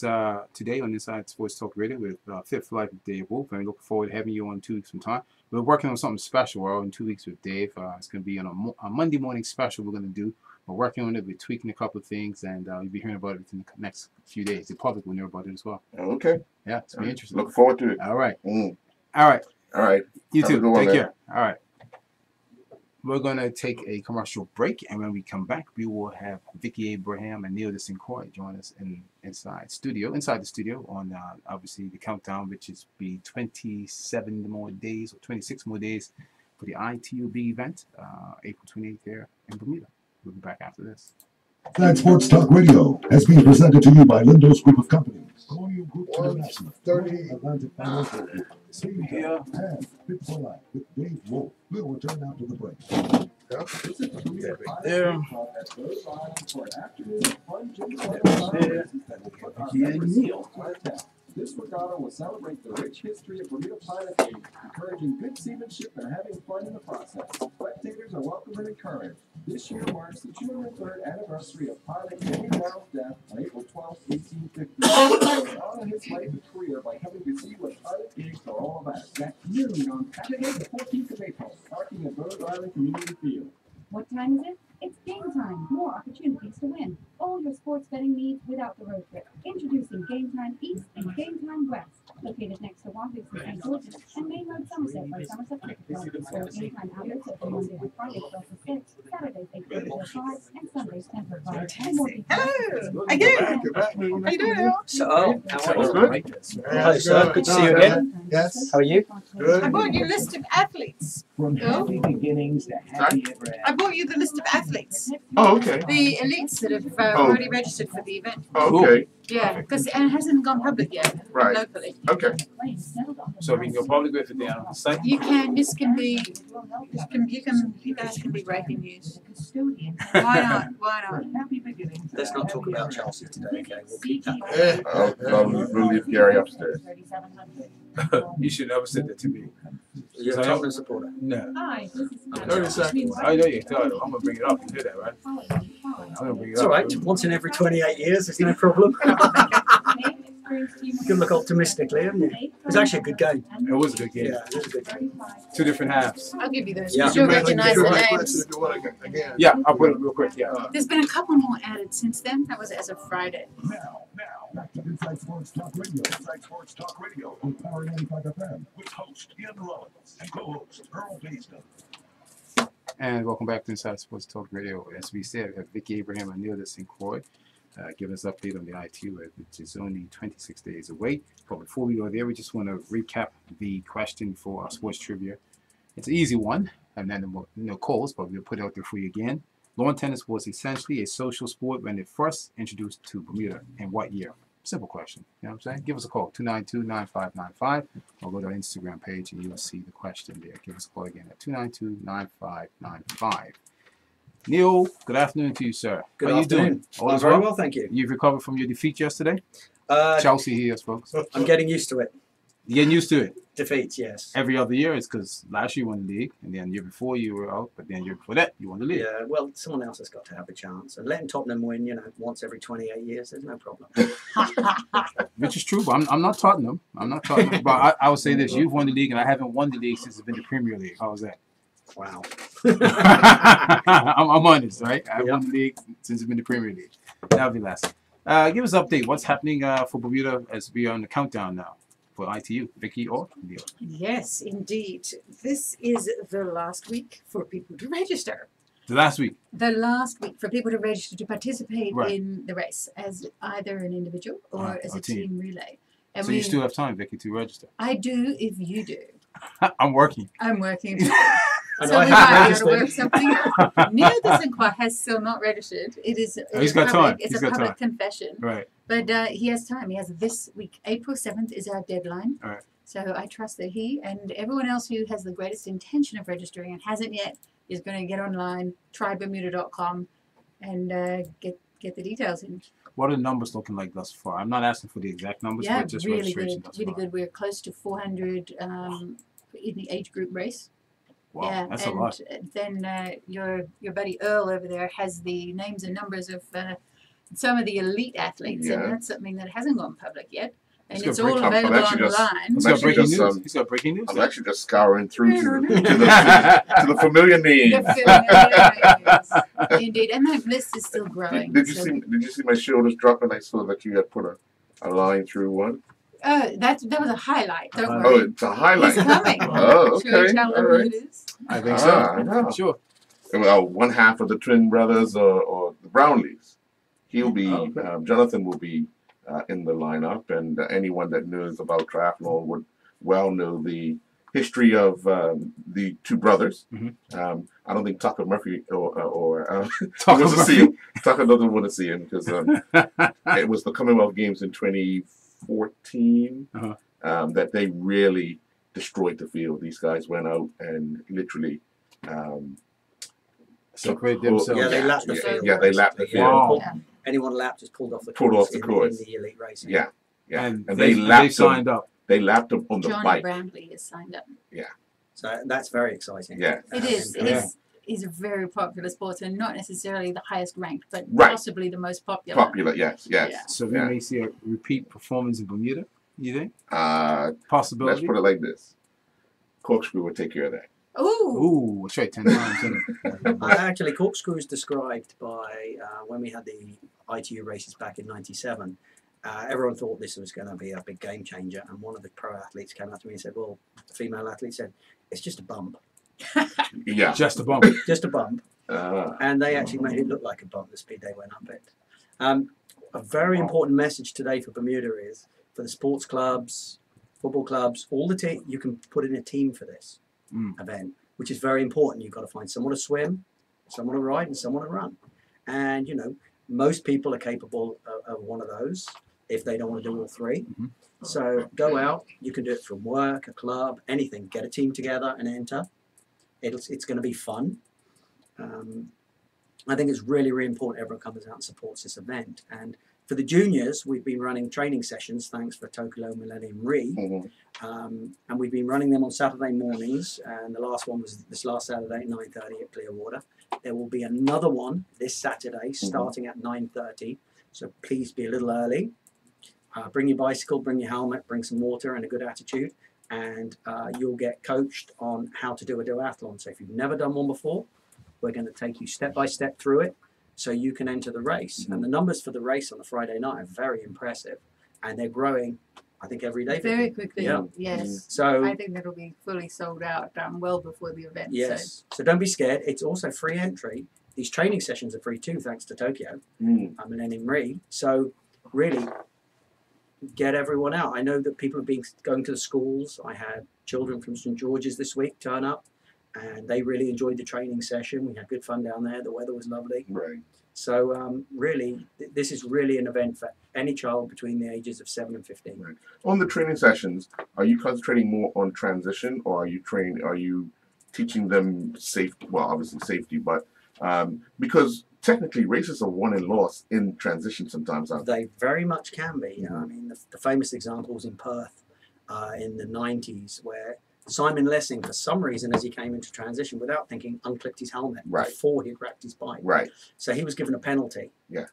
today on Inside Sports Talk Radio with Fit for Life with Dave Wolf. And we look forward to having you on 2 weeks from time. We're working on something special, Earl, in 2 weeks with Dave. It's going to be on a Monday morning special we're going to do. We're working on it. We're tweaking a couple of things, and you'll be hearing about it in the next few days. The public will know about it as well. Okay. Yeah, it's going to be interesting. Look forward to it. All right. Mm. All right. All right. You Have a too. good one, Take man. care. All right. We're going to take a commercial break, and when we come back, we will have Vicki Abraham and Neil DeSincroix join us inside the studio on obviously the countdown, which is be 27 more days or 26 more days for the ITUB event, April 28th here in Bermuda. We'll be back after this. Inside Sports Talk Radio has been presented to you by Lindo's Group of Companies, Colonial Group International, Atlantic Financial Group, City and Fit for Life with Dave Wolf. We'll return after the break. Visit the Bermuda There. Club at Rhode Island for an afternoon of fun gym classes that will put our members on tap. This regatta will celebrate the rich history of Bermuda Pilot League, encouraging good seamanship and having fun in the process. Spectators are welcome and encouraged. This year marks the 203rd anniversary of pilot Henry Darrell's death on April 12, 1850. To honor his life and career by coming to see what pilot gigs are all about. That's noon on Saturday, the 14th of April, parking at Rhode Island Community Field. What time is it? It's game time. More opportunities to win. All your sports betting needs without the road trip. Introducing Game Time East and Game Time West. Located next to Wahoo's in St. George's and Main Road, Somerset by Somerset Cricket Club. Or Game Time outlets open Monday and Friday 12 to 6, Saturdays 8 till 5, and Sundays 10 till 5. And more details. Hello. How you doing? How you doing? So, Hello, sir. Good to see you again. Yes. How are you? Good. I brought you a list of athletes. From happy beginnings to happy ever after. I brought you the list of athletes. Oh, okay. The elites that have already registered for the event. Oh, okay. Yeah, because it hasn't gone public yet. Right. Locally. Okay. So we can go public with it down on the site? You can. This can be. You guys can be breaking news. Why not? Why not? Let's not talk about Chelsea today, okay? We'll keep that. We'll leave Gary upstairs. You should never said that to me. You're a Tottenham supporter? No. Hi. 30 seconds. I know you're tired. I'm going to bring it up. You hear that, right? I'm going to bring it It's up. all right. Once in every 28 years, there's no problem. You can look optimistically, haven't you? It was actually a good game. It was a good game. Yeah, it was a good game. 2 different halves. I'll give you those. Yeah. You'll recognize the names. Again. Yeah, I'll put it real quick. Yeah. There's been a couple more added since then. That was as of Friday. Now, back to Inside Sports Talk Radio. Inside Sports Talk Radio on Power 95 FM with host Ian Rollins and co-host Earl Baisden. And welcome back to Inside Sports Talk Radio. As we said, we have Vicki Abraham and Neil DeSincroix giving us an update on the ITU, which is only 26 days away. But before we go there, we just want to recap the question for our sports trivia. It's an easy one, and then no calls, but we'll put it out there for you again. Lawn tennis was essentially a social sport when it first introduced to Bermuda. In what year? Simple question. You know what I'm saying? Give us a call, 292-9595, or go to our Instagram page and you'll see the question there. Give us a call again at 292-9595. Neil, good afternoon to you, sir. Good How afternoon. you doing? All I'm is very well, thank you. You've recovered from your defeat yesterday? Uh, Chelsea here, folks. I'm getting used to it. You getting used to it? Defeats, yes. Every other year is because last year you won the league, and then the year before you were out, but then the year before that you won the league. Yeah, well, someone else has got to have a chance. And letting Tottenham win, once every 28 years, there's no problem. Which is true, but I'm not Tottenham. I'm not Tottenham. But I would say this: you've won the league, and I haven't won the league since it's been the Premier League. How was that? Wow. I'm honest, right? I've won the league since it's been the Premier League. That'll be last. Give us an update. What's happening for Bermuda as we are on the countdown now for ITU? Vicky or Neil? Yes, indeed. This is the last week for people to register. The last week. The last week for people to register to participate Right. in the race as either an individual or as a team relay. And So you still have time, Vicky, to register. I do if you do. I'm working. I'm working. I So know I we haven't might have to registered. work something out. Neil doesn't quite has still not registered. It is Oh, he's a got public, time. It's He's a got public time. confession. Right. But he has time. He has this week. April 7th is our deadline. All right. So I trust that he and everyone else who has the greatest intention of registering and hasn't yet is going to get online, try Bermuda.com, and get the details in. What are the numbers looking like thus far? I'm not asking for the exact numbers, Yeah, but just really registration good. thus Really far. good. We're close to 400 in the age group race. Wow, Yeah, that's and a lot. then your buddy Earl over there has the names and numbers of some of the elite athletes, Yeah. and that's something that hasn't gone public yet. And He's it's got all breaking- available I'm actually just- online. He's got actually breaking just, news. He's got breaking news. I'm actually just scouring through to the familiar names. Indeed, and that list is still growing. Did you so- see my shoulders dropping? I saw that you had put a line through one. that was a highlight. Don't Oh, worry. it's a highlight. He's coming. Oh, Should we okay. tell All them right. who it is? I think so. Sure. Well, one half of the twin brothers or the Brownlees. He'll be Jonathan will be in the lineup, and anyone that knows about triathlon would well know the history of the two brothers. I don't think Tucker Murphy or Tucker wants to see Murphy. him. Tucker doesn't want to see him because it was the Commonwealth Games in 2014 that they really destroyed the field. These guys went out and literally Separate themselves. Yeah, they lapped the field. Yeah, they lapped the field. Wow. Anyone lapped is pulled off the Pulled course off the in course. the elite racing. Yeah, yeah. And And they they lapped signed them. up. They lapped them on the Johnny bike. Bramley is signed up. Yeah. So that's very exciting. Yeah. It is. Yeah. He's a very popular sport, and not necessarily the highest ranked, but Right. possibly the most popular. Popular, yes, yes. Yeah. So we Yeah. may see a repeat performance in Bermuda, you think? Let's Possibility? put it like this. Corkscrew will take care of that. Ooh. Ooh, that's right, 10 times. Isn't it? Actually, corkscrew is described by when we had the ITU races back in '97. Everyone thought this was going to be a big game changer, and one of the pro athletes came up to me and said, "Well, the female athlete said it's just a bump." Yeah. Just a bump. Just a bump. And they actually made it look like a bump, the speed they went up it. A very important message today for Bermuda is for the sports clubs, football clubs, all the team, you can put in a team for this event, which is very important. You've got to find someone to swim, someone to ride, and someone to run. And, most people are capable of one of those if they don't want to do all three. So go out. You can do it from work, a club, anything. Get a team together and enter. It's going to be fun. I think it's really, really important everyone comes out and supports this event. And for the juniors, we've been running training sessions, thanks for Tokyo Millennium Re. And we've been running them on Saturday mornings. And the last one was this last Saturday at 9:30 at Clearwater. There will be another one this Saturday starting at 9:30. So please be a little early. Bring your bicycle, bring your helmet, bring some water and a good attitude. And you'll get coached on how to do a duathlon. So if you've never done one before, we're going to take you step by step through it so you can enter the race. And the numbers for the race on a Friday night are very impressive. And they're growing, I think, every day. Very quickly. Yeah. Yes. So I think that'll be fully sold out well before the event. yes. So don't be scared. It's also free entry. These training sessions are free too, thanks to Tokyo. Millennium Re. So really, get everyone out. I know that people have been going to the schools. I had children from St. George's this week turn up, and they really enjoyed the training session. We had good fun down there. The weather was lovely. Right. So really, this is really an event for any child between the ages of 7 and 15. Right. On the training sessions, are you concentrating more on transition, or are you teaching them safety? Well, obviously safety, but because technically races are won and lost in transition sometimes, aren't they? They very much can be. I mean, the famous examples in Perth in the 90s where Simon Lessing, for some reason, as he came into transition, without thinking, unclipped his helmet before he wrecked his bike. Right. So he was given a penalty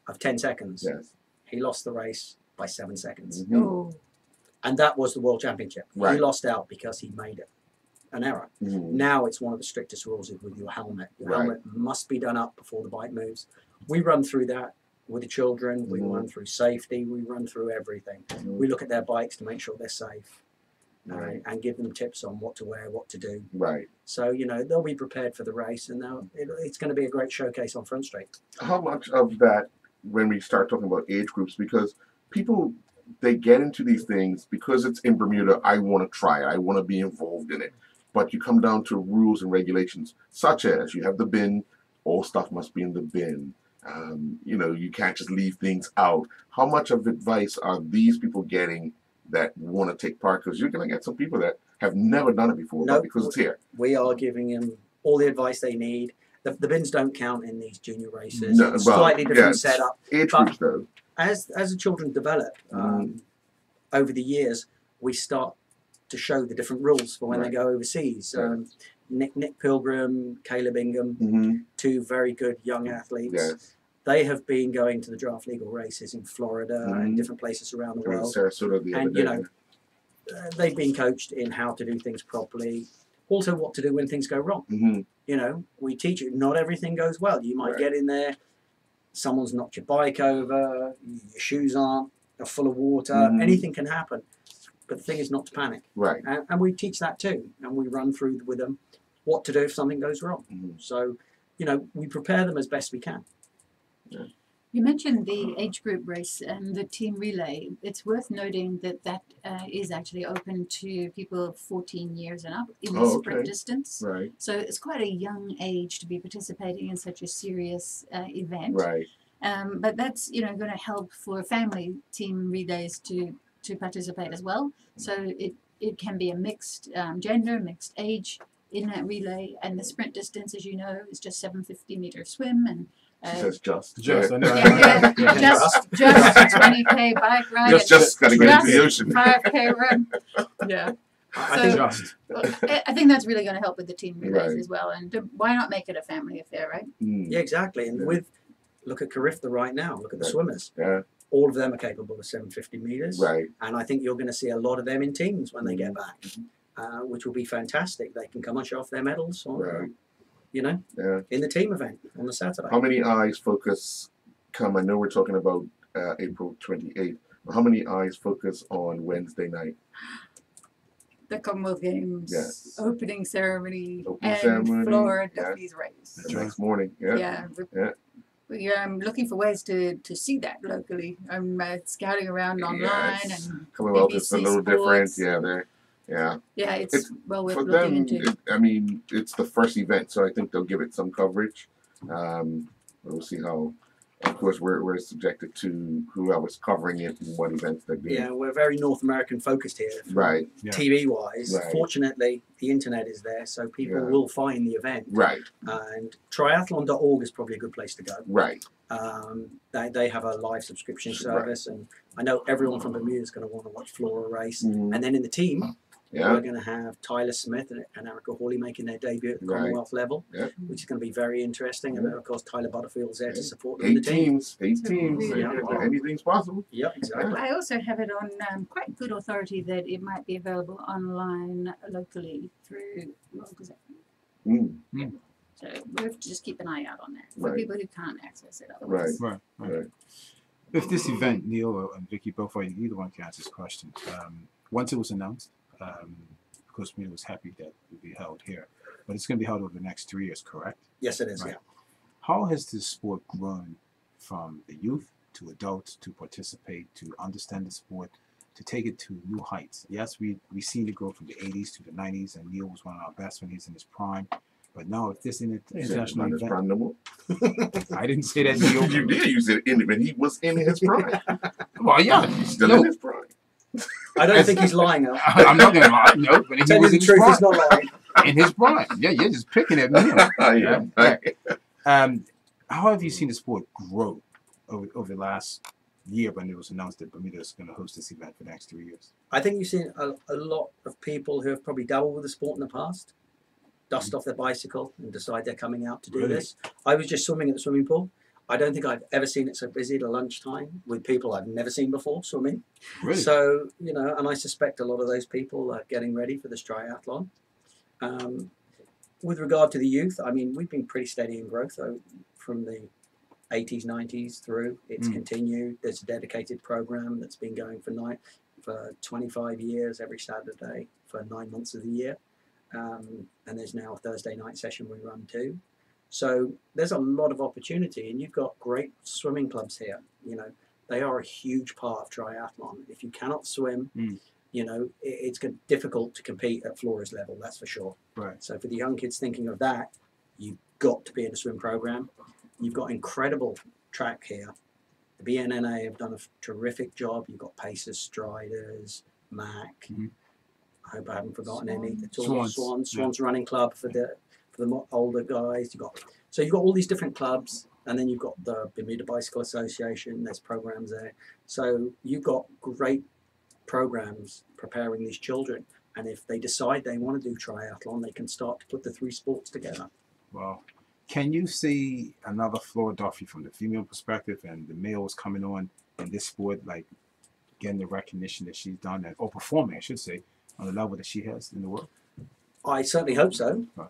of 10 seconds. Yes. He lost the race by 7 seconds. Oh. And that was the World Championship. Right. He lost out because he made an error. Now it's one of the strictest rules with your helmet. Your helmet must be done up before the bike moves. We run through that with the children. We run through safety. We run through everything. We look at their bikes to make sure they're safe. And give them tips on what to wear, what to do. Right. So, you know, they'll be prepared for the race, and it's going to be a great showcase on Front Street. How much of that, when we start talking about age groups, because people, they get into these things because it's in Bermuda, I want to try it, I want to be involved in it. But you come down to rules and regulations, such as you have the bin, all stuff must be in the bin. You know, you can't just leave things out. How much of advice are these people getting that want to take part? Because you're going to get some people that have never done it before, but because it's here. We are giving them all the advice they need. The bins don't count in these junior races. No, It's well, slightly different yes, setup. age But groups, though. As the children develop over the years, we start to show the different rules for when they go overseas. Nick Pilgrim, Caleb Ingham, two very good young athletes. Yes. They have been going to the draft legal races in Florida and different places around the I mean, world. Sarasota the other And, you day. know, they've been coached in how to do things properly, also what to do when things go wrong. You know, we teach you, not everything goes well. You might get in there, someone's knocked your bike over, your shoes aren't, are full of water, anything can happen. But the thing is not to panic. Right. And we teach that too. And we run through with them what to do if something goes wrong. So, you know, we prepare them as best we can. You mentioned the age group race and the team relay. It's worth noting that that is actually open to people 14 years and up in the sprint distance. Right. So it's quite a young age to be participating in such a serious event. Right. But that's, you know, going to help for family team relays to participate as well. So it can be a mixed gender, mixed age in that relay. And the sprint distance, as you know, is just 750-meter swim and She says just. Just, I know. just 20K bike ride. Just gotta get into the ocean. 5K run. Yeah. I think that's really going to help with the team relays as well. And why not make it a family affair, right? Yeah, exactly. And look at Carifta right now. Look at the swimmers. Yeah. All of them are capable of 750 meters. Right. And I think you're going to see a lot of them in teams when they get back, which will be fantastic. They can come and show off their medals on, you know, in the team event on the Saturday. How many eyes focus come? I know we're talking about April 28th. How many eyes focus on Wednesday night? The Commonwealth Games opening ceremony and ceremony, Flora Duffy's race. The next morning. Yeah. I'm looking for ways to see that locally. I'm scouting around online and Commonwealth is a little different. Sports. Yeah, it's well worth for looking them, into. I mean, it's the first event, so I think they'll give it some coverage. We'll see how. Of course, we're subjected to whoever's covering it and what events they're doing. Yeah, we're very North American focused here. Right. TV wise. Right. Fortunately, the internet is there, so people will find the event. Right. And triathlon.org is probably a good place to go. Right. They have a live subscription service, and I know everyone from Bermuda is going to want to watch Flora race. And then in the team, we're going to have Tyler Smith and Erica Hawley making their debut at the Commonwealth level, which is going to be quite interesting. And then, of course, Tyler Butterfield's there to support them in the team. 8 teams. Anything's possible. Yeah, exactly. I also have it on quite good authority that it might be available online locally through Local Gazette. So we have to just keep an eye out on that for people who can't access it otherwise. Right. With this event, Neil and Vicky, both of you, either one can answer this question. Once it was announced, of course, Bermuda was happy that it would be held here, but it's going to be held over the next 3 years, correct? Yes, it is. Right. How has this sport grown from the youth to adults to participate, to understand the sport, to take it to new heights? Yes, we've seen it go from the 80s to the 90s, and Neil was one of our best when he's in his prime. But now, if this international event, prime no more. I didn't say that. Neil. You did use it in, but he was in his prime. Well, yeah, he's still in his prime. I don't think he's lying. I'm not going to lie. No, but he was in his prime. He's not lying. In his prime. Yeah, you're just picking at me. How have you seen the sport grow over the last year when it was announced that Bermuda is going to host this event for the next 3 years? I think you've seen a lot of people who have probably dabbled with the sport in the past dust off their bicycle and decide they're coming out to do this. I was just swimming at the swimming pool. I don't think I've ever seen it so busy at a lunchtime with people I've never seen before swimming. Really? So, you know, and I suspect a lot of those people are getting ready for this triathlon. With regard to the youth, I mean, we've been pretty steady in growth from the 80s, 90s through. It's continued. There's a dedicated program that's been going for 25 years every Saturday for 9 months of the year. And there's now a Thursday night session we run too. So there's a lot of opportunity, and you've got great swimming clubs here. You know, they are a huge part of triathlon. If you cannot swim, you know, it's difficult to compete at Flora's level, that's for sure. Right. So for the young kids thinking of that, you've got to be in a swim program. You've got incredible track here. The BNNA have done a terrific job. You've got pacers, striders, Mac. I hope I haven't forgotten any. Swans Running Club for the older guys. You've got all these different clubs, and then you've got the Bermuda Bicycle Association. There's programs there. So you've got great programs preparing these children. And if they decide they want to do triathlon, they can start to put the three sports together. Wow. Can you see another Flora Duffy from the female perspective and the males coming on in this sport, like getting the recognition that she's done, or performing, I should say, on the level that she has in the world? I certainly hope so. Right.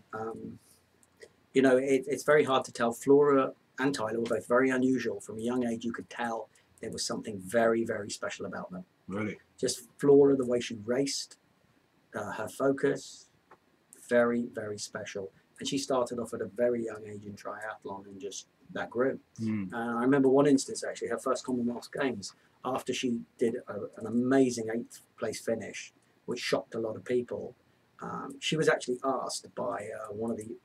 You know, it's very hard to tell. Flora and Tyler were both very unusual. From a young age, you could tell there was something very, very special about them. Really? Just Flora, the way she raced, her focus, very, very special. And she started off at a very young age in triathlon and just that grew. I remember one instance, actually, her first Commonwealth Games, after she did an amazing 8th place finish, which shocked a lot of people. She was actually asked by one of the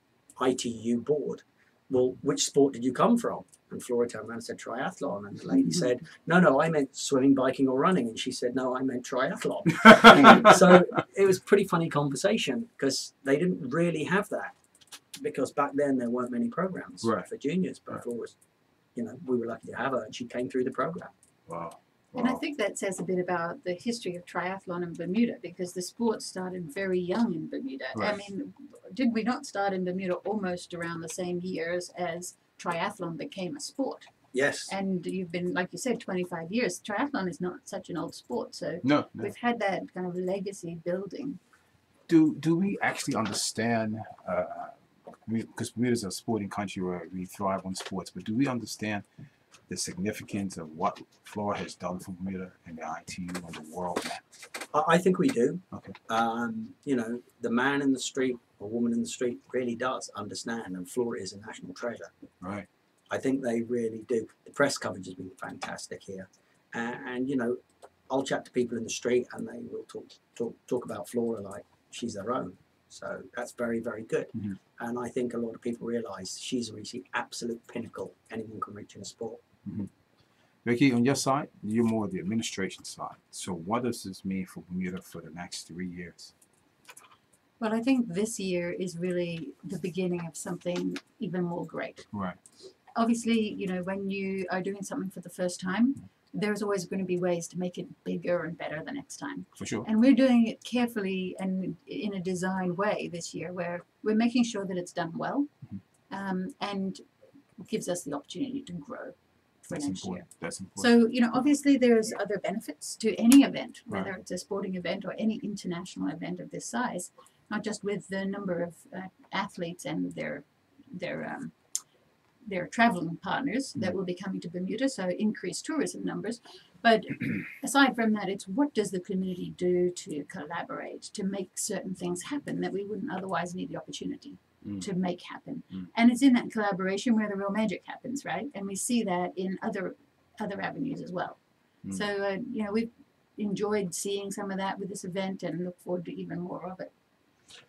ITU board, well, which sport did you come from? And Flora turned around and said triathlon. And the lady said, no, I meant swimming, biking or running. And she said, no, I meant triathlon. So it was a pretty funny conversation because they didn't really have that, because back then there weren't many programs for juniors. But Flora's, you know, we were lucky to have her, and she came through the program. Wow. And I think that says a bit about the history of triathlon in Bermuda, because the sport started very young in Bermuda. Right. I mean, did we not start in Bermuda almost around the same years as triathlon became a sport? Yes. And you've been, like you said, 25 years. Triathlon is not such an old sport, so No. we've had that kind of legacy building. Do we actually understand, because Bermuda is a sporting country where we thrive on sports, but do we understand the significance of what Flora has done for Bermuda and the ITU on the world map? I think we do. Okay. You know, the man in the street or woman in the street really does understand, and Flora is a national treasure. Right. I think they really do. The press coverage has been fantastic here, and you know, I'll chat to people in the street, and they will talk about Flora like she's their own. So that's very, very good. And I think a lot of people realise she's reached the absolute pinnacle anyone can reach in a sport. Vicky, on your side, you're more the administration side. So what does this mean for Bermuda for the next 3 years? Well, I think this year is really the beginning of something even more great. Right. Obviously, you know, when you are doing something for the first time, there's always going to be ways to make it bigger and better the next time. For sure. And we're doing it carefully and in a designed way this year, where we're making sure that it's done well, and gives us the opportunity to grow for next year. That's important. So, you know, obviously there's other benefits to any event, whether Right. it's a sporting event or any international event of this size, not just with the number of athletes and their traveling partners that will be coming to Bermuda, so increased tourism numbers. But aside from that, it's what does the community do to collaborate, to make certain things happen that we wouldn't otherwise need the opportunity to make happen. And it's in that collaboration where the real magic happens, right? And we see that in other avenues as well. So, you know, we've enjoyed seeing some of that with this event and look forward to even more of it.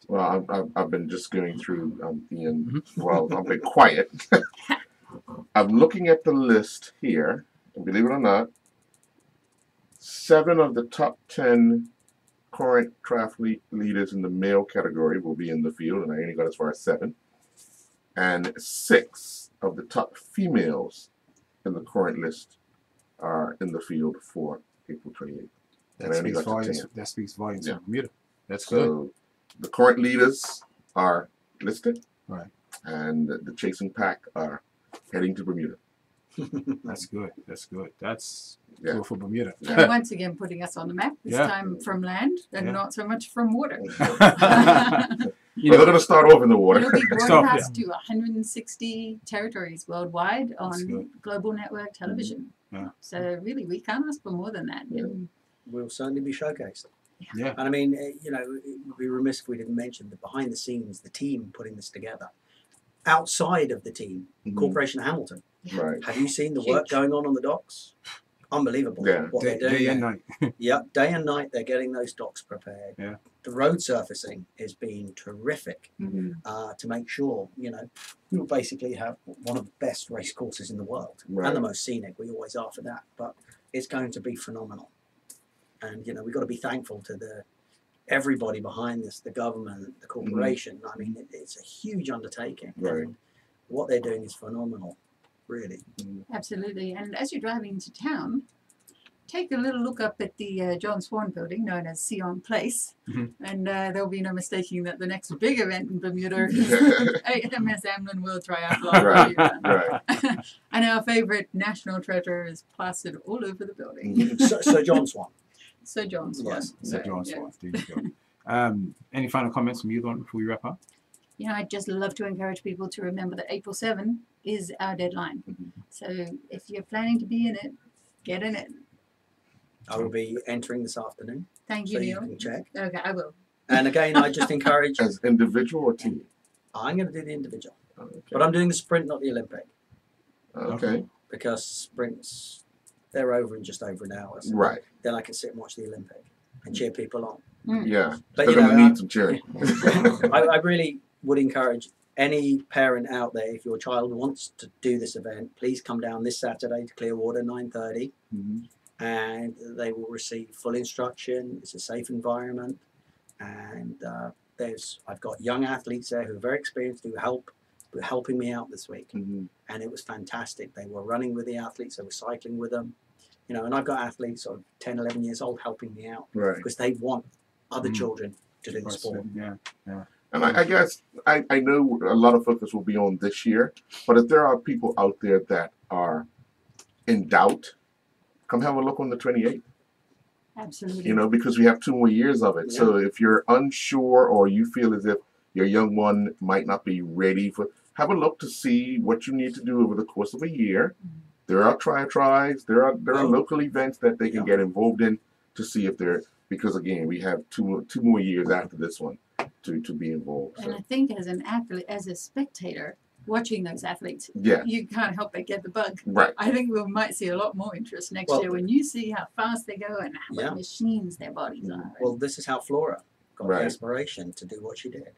Well, I've been just going through well, I've been quiet. I'm looking at the list here, and believe it or not, 7 of the top 10 current triathlete leaders in the male category will be in the field, and I only got as far as 7. And 6 of the top females in the current list are in the field for April 28th. And I only got to 10. That speaks volumes for Bermuda. That's So good. the current leaders are listed, Right. and the chasing pack are heading to Bermuda. That's good. That's good. That's Yeah. good for Bermuda. And once again, putting us on the map, this Yeah. time from land and Yeah. not so much from water. They're going to start off in the water. It'll be broadcast to 160 territories worldwide That's on good. global network television. Yeah. So really, we can't ask for more than that. Will certainly be showcased. Yeah. And I mean, you know, it would be remiss if we didn't mention the behind the scenes, the team putting this together. Outside of the team, Corporation of Hamilton. Right. Have you seen the work going on the docks? Unbelievable. Yeah. What Day, they're doing. day and night. Yeah, day and night they're getting those docks prepared. Yeah. The road surfacing has been terrific to make sure, you know, you'll basically have one of the best race courses in the world Right. and the most scenic. We always are for that, but it's going to be phenomenal. And you know, we've got to be thankful to everybody behind this, the government, the corporation. I mean, it's a huge undertaking. Right. And what they're doing is phenomenal, really. Absolutely. And as you're driving into town, take a little look up at the John Swan building, known as Sion Place, and there'll be no mistaking that the next big event in Bermuda is AMS Amlin World Triathlon. Right. And our favourite national treasure is plastered all over the building. Sir John Swan. Sir John Swan. Yes. Sir John Swan. There you go. Any final comments from you, Don, before we wrap up? You know, I'd just love to encourage people to remember that April 7 is our deadline. So if you're planning to be in it, get in it. I will be entering this afternoon. Thank you, so Neil. you can check. Okay, I will. And again, I just encourage. As individual or team? I'm going to do the individual. But I'm doing the sprint, not the Olympic. Okay. Because sprints, they're over in just over an hour. So Right. Then I can sit and watch the Olympic and cheer people on. Yeah. But, They're you going to know, need some cheering. I really would encourage any parent out there, if your child wants to do this event, please come down this Saturday to Clearwater, 9:30. And they will receive full instruction. It's a safe environment, and I've got young athletes there who are very experienced who were helping me out this week, and it was fantastic. They were running with the athletes, they were cycling with them, you know. And I've got athletes of 10, 11 years old helping me out, Right. because they want other children to do the sport. Yeah, yeah. And I guess I know a lot of focus will be on this year, but if there are people out there that are in doubt, come have a look on the 28th. Absolutely. You know, because we have 2 more years of it. So if you're unsure or you feel as if your young one might not be ready for, have a look to see what you need to do over the course of a year. There are tries. There are local events that they can get involved in to see if they're, because again, we have two more years after this one to be involved. And So. I think as an athlete, as a spectator, watching those athletes, Yeah. you can't help but get the bug. Right. I think we might see a lot more interest next Well, year when you see how fast they go and how Yeah. machines their bodies are. Well, this is how Flora got Right. the aspiration to do what she did.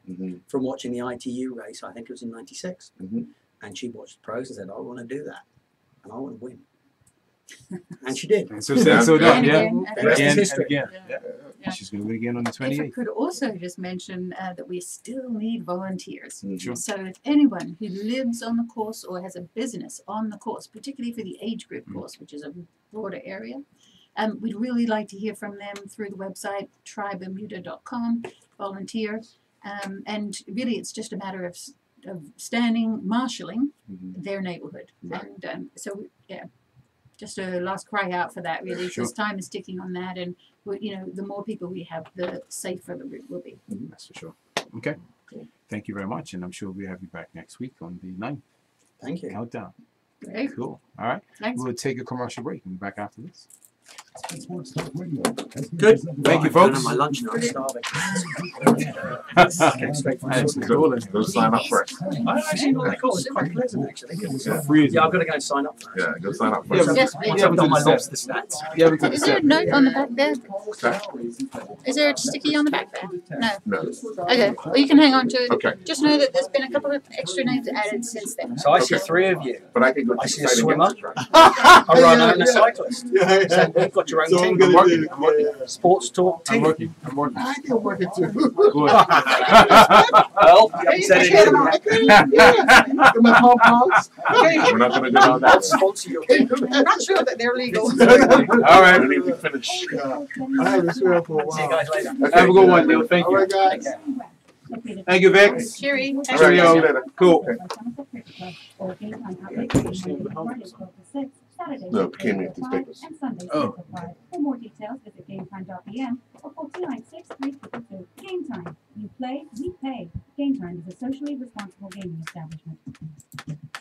From watching the ITU race, I think it was in '96, and she watched the pros and said, "I want to do that, and I want to win." And she did. And so done, yeah. The rest is Again, history. again. Yeah. She's going to win again on the If I 28th. could also just mention that we still need volunteers. Sure. So if anyone who lives on the course or has a business on the course, particularly for the age group course, which is a broader area, we'd really like to hear from them through the website trybermuda.com, volunteer. And really it's just a matter of standing, marshalling their neighborhood. Right. And so, yeah. Just a last cry out for that, really, Sure. because time is ticking on that, and you know, the more people we have, the safer the route will be. That's for sure. Okay. Thank you very much, and I'm sure we'll have you back next week on the 9th. Thank you. Countdown. Great. Cool. All right. Thanks. We'll take a commercial break and be back after this. Sports Talk Radio has been Good. presented Thank you, I've done folks. my lunch now. I'm starving. Came straight from That's the cool. Go sign up first. I actually not that cool. It's quite pleasant, actually. Freezing. Yeah, I've got to go and sign up for that. Yeah, go sign up Yeah, first. we- Yes, please. yeah, we I've do done my the lobster set. stats. Yeah, we do the Is there a set. note on the back there? Okay. Is there a sticky on the back there? No. No. Okay. Well, you can hang on to it. Okay. Just know that there's been a couple of extra names added since then. So I see 3 of you. But I can go I to see the a site swimmer, again. a runner, and a cyclist. So you've got your homegrown So I'm team. gonna working. do. I'm working. Yeah. Sports talk I'm team. working. I'm working. I can work it too. Well, you haven't said it yet. Get my pom-poms. We're not going to do all I'll that. sponsor your team. I'm not sure that they're legal. All right. We need to finish. I haven't swam for a See you while. guys later. Have a good one, Neil. Thank All you. right, guys. Thank you, Vic. Cheery. All right, see you Cheerio. later. Cool. No, came in these papers. Oh. For more details, visit GameTime.pm or call 296-3222. Game Time. You play, we pay. Game Time is a socially responsible gaming establishment.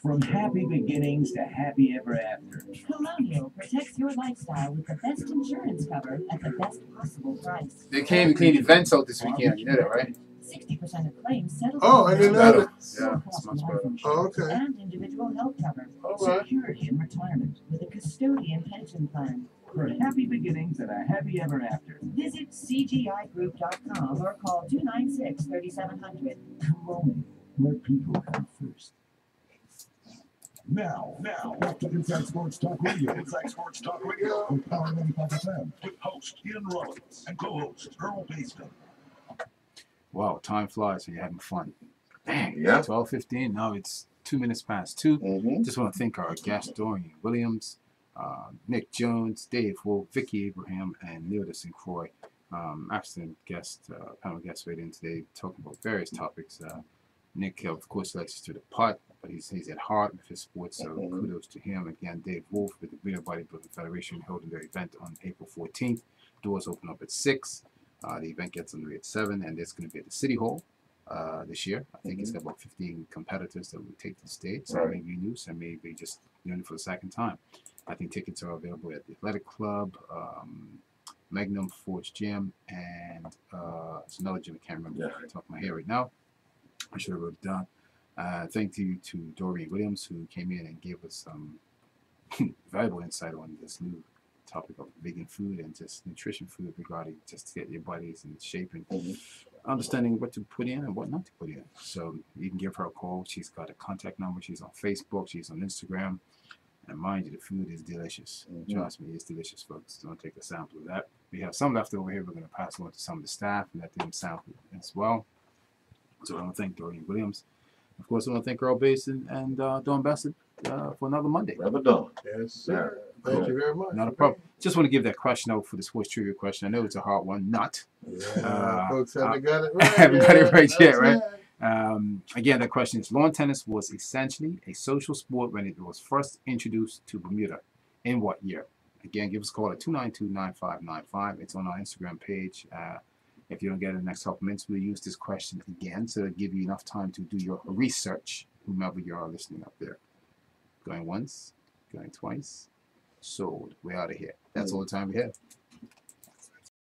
From happy beginnings to happy ever after. Colonial protects your lifestyle with the best insurance cover at the best possible price. They came and cleaned events out this weekend. You know that, right? 60% of claims settled. Oh, I didn't know that. Yeah, it's much better. Oh, okay. And individual health cover. All right. Security in retirement with a custodian pension plan. For happy beginnings and a happy ever after. Visit cgigroup.com or call 296-3700. Colonial, where people come first. Now, back to Inside Sports Talk Radio. Inside Sports Talk Radio with Power 95 FM with host Ian Rollins and co-host Earl Basin. Wow, time flies when you're having fun. Dang, Yeah. 12:15. Now it's 2 minutes past 2. Mm-hmm. Just want to thank our guests, Dorian Williams, Nick Jones, Dave Wolf, Vicky Abraham, and Neil St. Croix. Excellent guest, panel guests weighed in today, talking about various topics. Nick, of course, likes to depart, but he's at heart with his sports, so kudos to him. Again, Dave Wolf with the Bermuda Bodybuilding Federation holding their event on April 14th. Doors open up at 6. The event gets underway at 7, and it's going to be at the City Hall this year. I think it's got about 15 competitors that will take to the stage. Some may be new, some may be just doing it for the second time. I think tickets are available at the Athletic Club, Magnum Forge Gym, and it's another gym I can't remember off the top of my head right now. I should have wrote it down. Thank you to Dorian Williams, who came in and gave us some valuable insight on this new topic of vegan food and just nutrition food regarding just to get your bodies in shape and understanding what to put in and what not to put in. So you can give her a call. She's got a contact number. She's on Facebook. She's on Instagram. And mind you, the food is delicious. Trust me, it's delicious, folks. Don't take a sample of that. We have some left over here. We're going to pass on to some of the staff and let them sample as well. So I want to thank Dorian Williams. Of course, I want to thank Earl Basin and Dawn Bassett for another Monday. Brother Dawn. Yes, sir. Thank you very much. Not a problem. Just want to give that question out for the sports trivia question. I know it's a hard one. Not. Folks haven't got it right. Haven't got it right yet, That's right? Again, the question is, lawn tennis was essentially a social sport when it was first introduced to Bermuda. In what year? Again, give us a call at 292-9595. It's on our Instagram page. If you don't get it in the next couple minutes, we'll use this question again to give you enough time to do your research, whomever you are listening up there. Going once, going twice, sold. We're out of here. That's all the time we have.